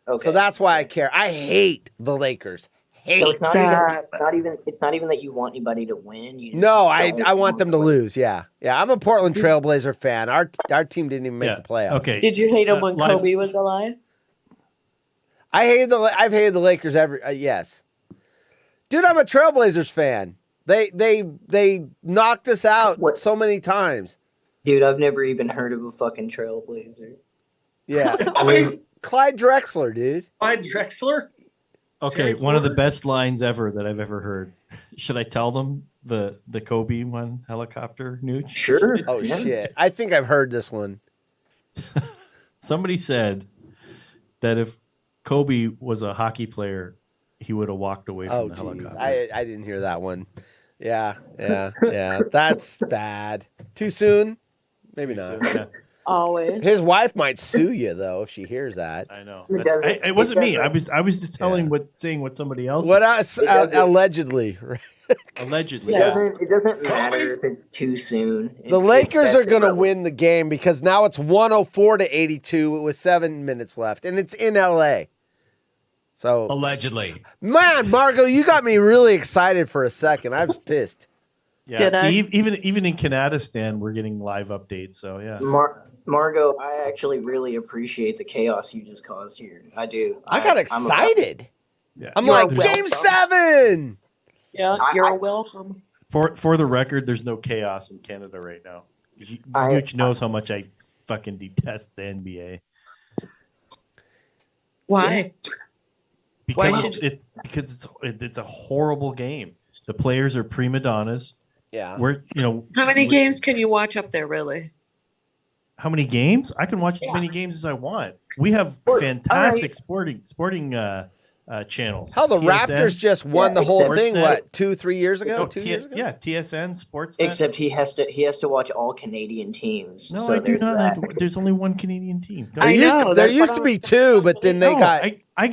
Okay. So that's why I care. I hate the Lakers. Hate. So it's not even that you want anybody to win. You just No, don't I want them to lose. Yeah. I'm a Portland Trailblazer fan. Our team didn't even make the playoffs. Okay. Did you hate him when Kobe was alive? I've hated the Lakers yes. Dude, I'm a Trailblazers fan. They knocked us out so many times. Dude, I've never even heard of a fucking Trailblazer. Yeah. I mean, Clyde Drexler, dude. Clyde Drexler? Okay, one of the best lines ever that I've ever heard. Should I tell them the Kobe one helicopter, Nooch? Sure. Oh, shit. I think I've heard this one. Somebody said that if Kobe was a hockey player, he would have walked away from the helicopter. I didn't hear that one. Yeah. That's bad. Too soon? Maybe not. Yeah. Always. His wife might sue you though if she hears that. I know. It wasn't me. I was just saying what somebody else. What else? Allegedly. Right? Allegedly. It doesn't matter if it's too soon. The Lakers are going to win the game because now it's 104-82 with 7 minutes left, and it's in LA. So allegedly, man, Margot, you got me really excited for a second. I was pissed. Yeah, even in Canadistan, we're getting live updates. So yeah, Margot, I actually really appreciate the chaos you just caused here. I do. I got excited. I'm You're like, welcome. Game 7. Yeah, you're welcome. For the record, there's no chaos in Canada right now. Gooch knows how much I fucking detest the NBA. Why? Because it's a horrible game. The players are prima donnas. Yeah. How many games can you watch up there, really? How many games? I can watch as many games as I want. We have fantastic sporting channels. Hell, the TSN, Raptors just won the whole thing. Sportsnet. What, 2-3 years ago? 2 years ago? Yeah, TSN, Sportsnet. Except he has to watch all Canadian teams. No, so I do there's not. that. There's only one Canadian team. There used to be two, but then they got. I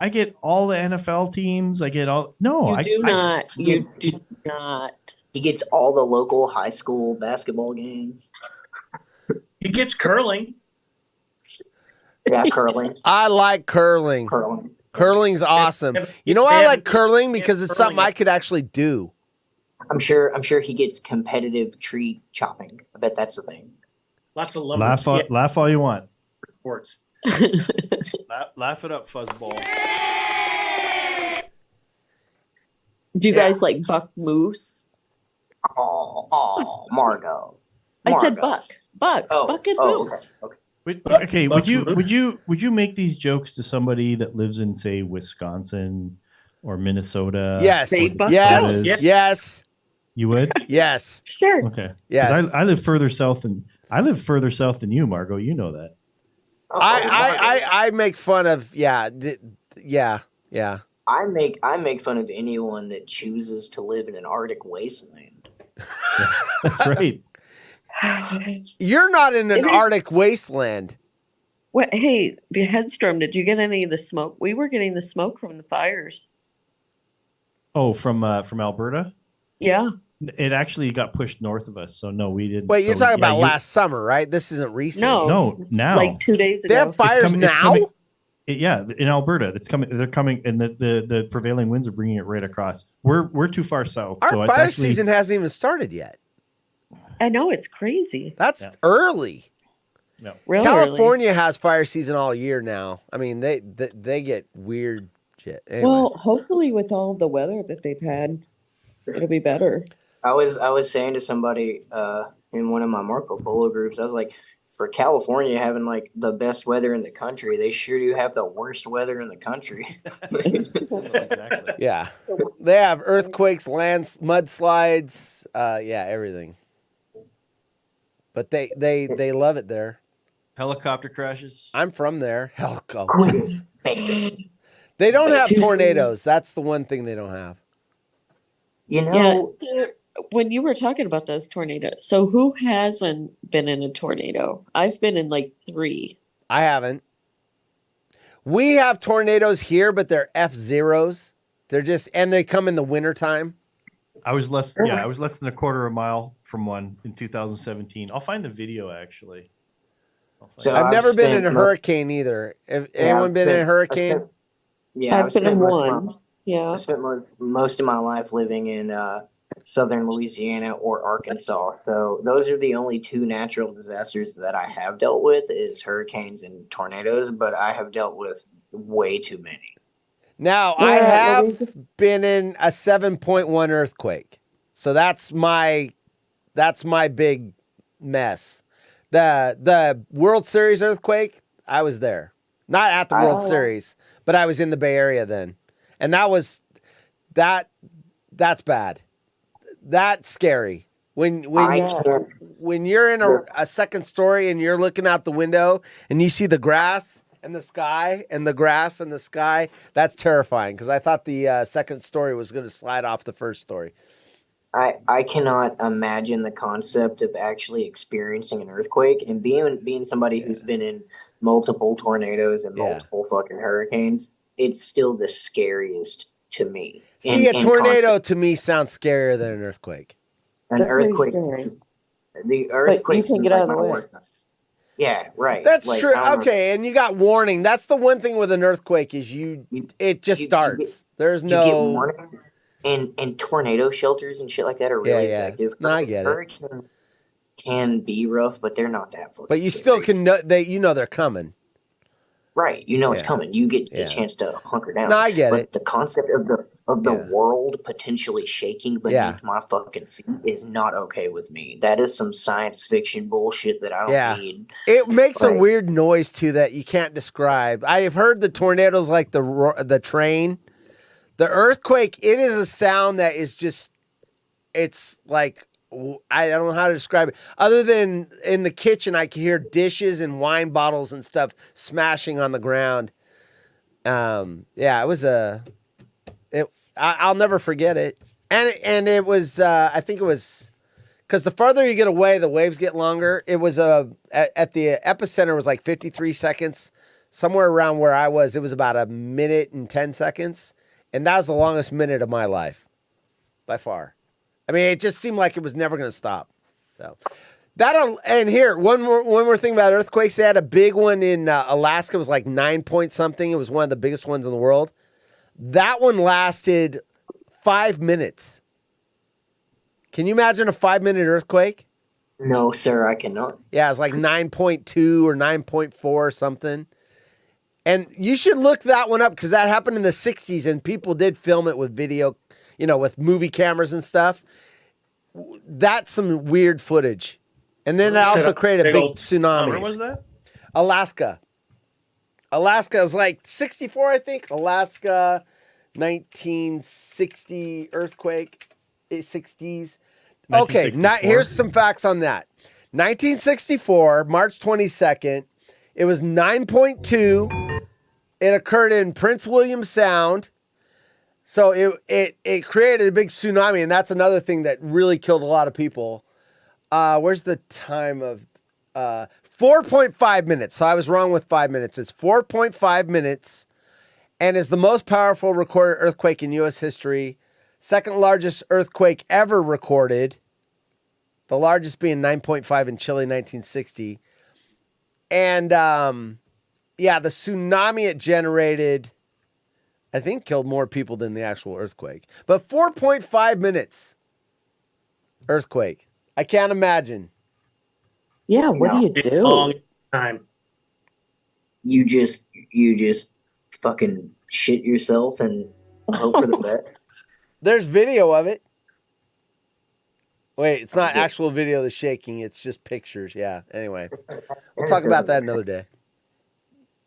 get all the NFL teams. I get all. No, You do not. He gets all the local high school basketball games. He gets curling. Yeah, curling. I like curling. Curling's awesome. You know why I like curling? Because it's something I could actually do. I'm sure he gets competitive tree chopping. I bet that's the thing. Lots of lumber. Laugh all you want. Sports. Laugh it up, fuzzball. Do you guys like buck moose? Oh, Margot. I said buck. Buck and moose. Okay. Would you make these jokes to somebody that lives in, say, Wisconsin or Minnesota? Yes. Yes. You would? Yes. Sure. Okay. Yes. I live further south than you, Margot. You know that. I make fun of yeah. I make fun of anyone that chooses to live in an Arctic wasteland. That's right. You're not in an Arctic wasteland. What? Hey, Headstrom, did you get any of the smoke? We were getting the smoke from the fires. Oh, from Alberta? Yeah. It actually got pushed north of us, so no, we didn't. Wait, you're talking about last summer, right? This isn't recent. No, now. Like 2 days ago. They have fires now? Yeah, in Alberta, it's coming. They're coming, and the prevailing winds are bringing it right across. We're too far south. Our fire season hasn't even started yet. I know, it's crazy. That's early. No. Really California has fire season all year now. I mean, they get weird shit. Anyway. Well, hopefully with all the weather that they've had, it'll be better. I was saying to somebody in one of my Marco Polo groups, I was like, for California having like the best weather in the country, they sure do have the worst weather in the country. Exactly. Yeah, they have earthquakes, mudslides, everything. But they love it there. Helicopter crashes. I'm from there. They don't have tornadoes. That's the one thing they don't have. You know, when you were talking about those tornadoes, so who hasn't been in a tornado? I've been in like 3. I haven't. We have tornadoes here, but they're F-zeros. And they come in the wintertime. I was less than a quarter of a mile from one in 2017. I'll find the video actually. I've never been in a hurricane either. Have anyone been in a hurricane? I've been in one. I spent most of my life living in southern Louisiana or Arkansas. So those are the only 2 natural disasters that I have dealt with is hurricanes and tornadoes, but I have dealt with way too many. Now, I have been in a 7.1 earthquake. So that's my big mess. The World Series earthquake, I was there. Not at the World Series, but I was in the Bay Area then. And that's bad. That's scary. When you're in a second story and you're looking out the window and you see the grass and the sky and the grass and the sky, that's terrifying because I thought the second story was going to slide off the first story. I cannot imagine the concept of actually experiencing an earthquake and being somebody who's been in multiple tornadoes and multiple fucking hurricanes. It's still the scariest to me. See, a tornado to me sounds scarier than an earthquake. An earthquake. The earthquake. But you can get out of the way. Yeah, right. That's true. Okay, and you got warning. That's the one thing with an earthquake is it just starts. There's no. You get warning. And tornado shelters and shit like that are really effective. No, I get Hurricane can be rough, but they're not that fucking But you still can know they're coming. Right. You know it's coming. You get a chance to hunker down. No, I get but it. The concept of of the world potentially shaking beneath my fucking feet is not okay with me. That is some science fiction bullshit that I don't need. It makes a weird noise too that you can't describe. I have heard the tornadoes like the train. The earthquake, it is a sound that is just, it's like, I don't know how to describe it. Other than in the kitchen, I can hear dishes and wine bottles and stuff smashing on the ground. It was I'll never forget it. And it was, I think it was, because the farther you get away, the waves get longer. It was at the epicenter was like 53 seconds. Somewhere around where I was, it was about a minute and 10 seconds. And that was the longest minute of my life, by far. I mean, it just seemed like it was never going to stop. So and here, one more thing about earthquakes. They had a big one in Alaska. It was like 9 point something. It was one of the biggest ones in the world. That one lasted 5 minutes. Can you imagine a 5-minute earthquake? No, sir, I cannot. Yeah, it was like 9.2 or 9.4 or something. And you should look that one up because that happened in the 60s and people did film it with video, with movie cameras and stuff. That's some weird footage. And then that also created a big tsunami. Where was that? Alaska. Alaska is like 64, I think. Alaska, 1960 earthquake, 60s. Okay, now here's some facts on that. 1964, March 22nd. It was 9.2. It occurred in Prince William Sound. So it created a big tsunami, and that's another thing that really killed a lot of people. Where's the time of 4.5 minutes? So I was wrong with 5 minutes. It's 4.5 minutes and is the most powerful recorded earthquake in U.S. history. Second largest earthquake ever recorded. The largest being 9.5 in Chile, 1960. And the tsunami it generated, I think, killed more people than the actual earthquake. But 4.5 minutes earthquake. I can't imagine. Yeah, what do you do? Long time. You just fucking shit yourself and hope for the best. There's video of it. Wait, it's not actual video of the shaking. It's just pictures. Yeah. Anyway, we'll talk about that another day.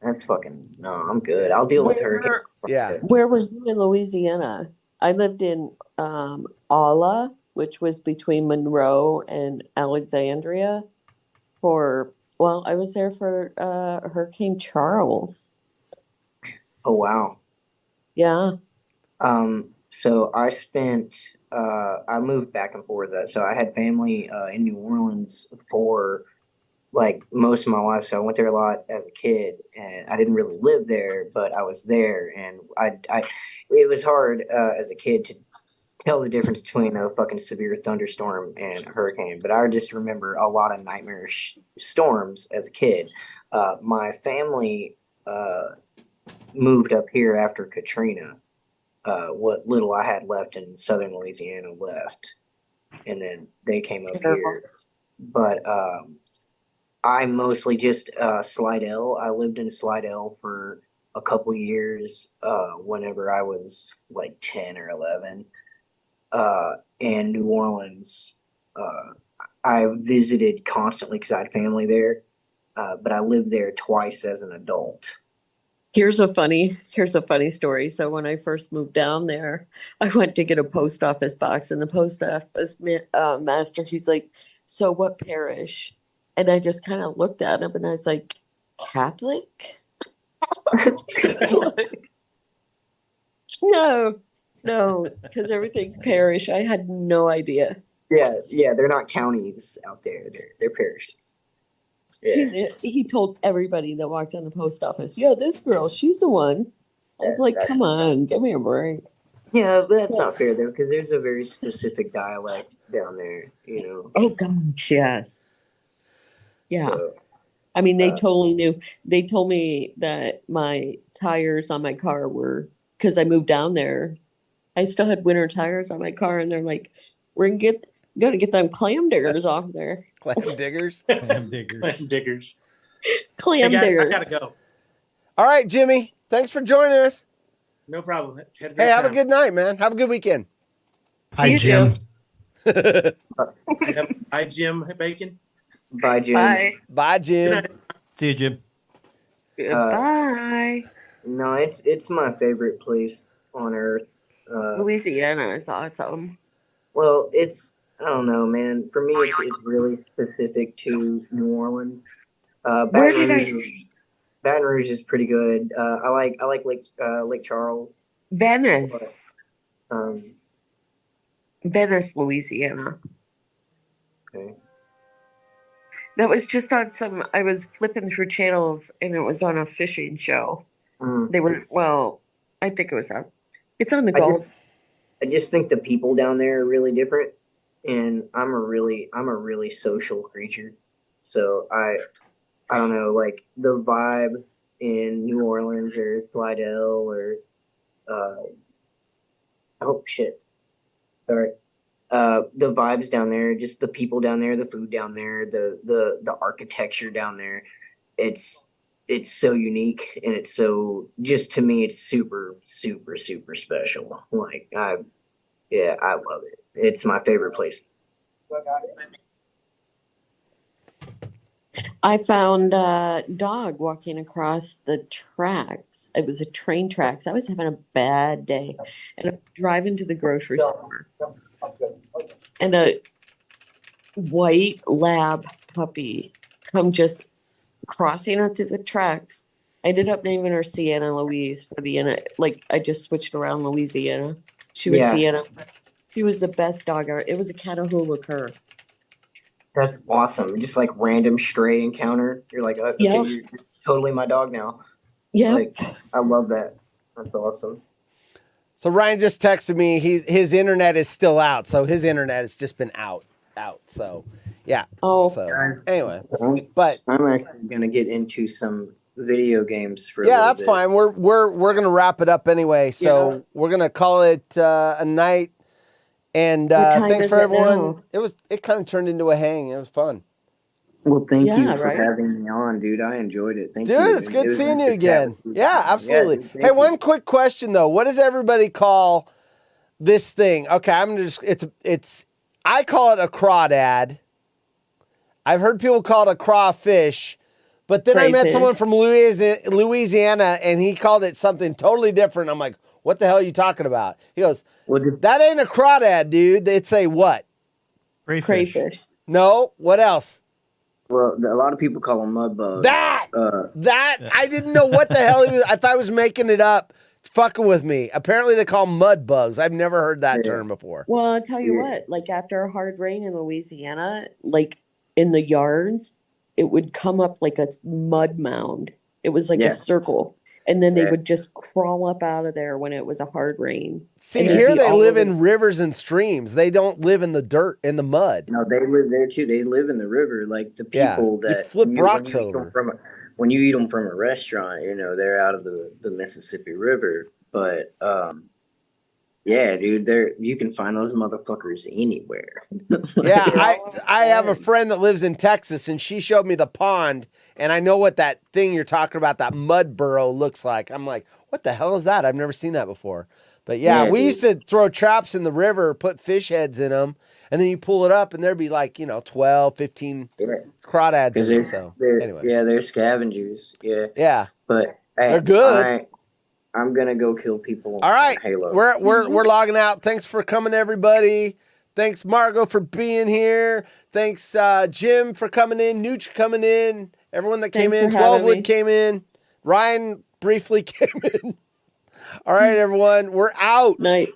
That's fucking, no, I'm good. I'll deal with her. Yeah. Where were you in Louisiana? I lived in Ala, which was between Monroe and Alexandria I was there for Hurricane Charles. Oh, wow. Yeah. So I spent, I moved back and forth that. So I had family in New Orleans for like most of my life. So I went there a lot as a kid, and I didn't really live there, but I was there, and it was hard as a kid to tell the difference between a fucking severe thunderstorm and a hurricane. But I just remember a lot of nightmarish storms as a kid. My family moved up here after Katrina. What little I had left in southern Louisiana left, and then they came up here. But I mostly just Slidell. I lived in Slidell for a couple years whenever I was like 10 or 11. And New Orleans, I visited constantly because I had family there, but I lived there twice as an adult. Here's a funny story. So when I first moved down there, I went to get a post office box, and the post office master, he's like, "So what parish?" And I just kind of looked at him, and I was like, "Catholic?" No, because everything's parish. I had no idea. Yeah, they're not counties out there. They're parishes. Yeah. He told everybody that walked in the post office, "Yeah, this girl, she's the one." I was like, "Come on, give me a break." Yeah, but that's not fair though, because there's a very specific dialect down there, Oh gosh, yes. Yeah. So, I mean, they totally knew. They told me that my tires on my car were, because I moved down there, I still had winter tires on my car, and they're like, "We're gonna get them clam diggers off there." Clam diggers? Clam diggers. Clam hey guys, diggers. I gotta go. All right, Jimmy. Thanks for joining us. No problem. Hey, have a good night, man. Have a good weekend. Hi, Jim. Hi, Jim Bacon. Bye, Jim. Bye. Bye, Jim. See you, Jim. Goodbye. No, it's my favorite place on earth. Louisiana is awesome. Well, I don't know, man. For me, it's really specific to New Orleans. Where did I see? Baton Rouge is pretty good. I like Lake Charles. Venice. But, Venice, Louisiana. Okay. That was just on I was flipping through channels and it was on a fishing show. They were, I think it was it's on the Gulf. I just think the people down there are really different, and I'm a really social creature. So I don't know, like the vibe in New Orleans or Slidell or oh shit, sorry. The vibes down there, just the people down there, the food down there, the architecture down there, it's so unique, and it's so, just to me, it's super super super special. Like I love it. It's my favorite place. I found a dog walking across the tracks. It was a train tracks. I was having a bad day, and I'm driving to the grocery store, and a white lab puppy come just crossing onto the tracks. I ended up naming her Sienna Louise for the end. Like I just switched around Louisiana. She was Sienna. She was the best dog ever. It was a Catahoula cur. That's awesome. Just like random stray encounter. You're like, okay, you're totally my dog now. Yeah. Like, I love that. That's awesome. So Ryan just texted me. His internet is still out. So his internet has just been out. So yeah. Oh. So anyway, but I'm actually gonna get into some video games for. Yeah, that's fine. We're gonna wrap it up anyway. So we're gonna call it a night. And thanks for everyone. It kind of turned into a hang. It was fun. Well, thank you for having me on, dude. I enjoyed it. Thank you. Dude, it's good seeing you again. Yeah, absolutely. Yeah, dude, hey, one quick question though. What does everybody call this thing? Okay, I'm gonna just I call it a crawdad. I've heard people call it a crawfish, but then I met someone from Louisiana and he called it something totally different. I'm like, what the hell are you talking about? He goes, that ain't a crawdad, dude. They'd say what? Crayfish. No. What else? Well, a lot of people call them mud bugs. That I didn't know what the hell he was. I thought he was making it up, fucking with me. Apparently they call them mud bugs. I've never heard that term before. Well, I'll tell you what. Like after a hard rain in Louisiana, like in the yards, it would come up like a mud mound. It was like a circle. And then they would just crawl up out of there when it was a hard rain. See, here they live in rivers and streams. They don't live in the dirt, in the mud. No, they live there too. They live in the river. Like the people that you flip rocks over. When you eat them from a restaurant, they're out of the Mississippi River. But yeah, dude, you can find those motherfuckers anywhere. Yeah, I have a friend that lives in Texas, and she showed me the pond, and I know what that thing you're talking about, that mud burrow, looks like. I'm like, what the hell is that? I've never seen that before. But yeah, we used to throw traps in the river, put fish heads in them, and then you pull it up, and there'd be like 12, 15 crawdads in it. So anyway, they're scavengers. Yeah, but they're good. I'm gonna go kill people. All right, Halo. We're logging out. Thanks for coming, everybody. Thanks, Margot, for being here. Thanks, Jim, for coming in. Nooch coming in. Everyone that came in. 12wood came in. Ryan briefly came in. All right, everyone. We're out. Night.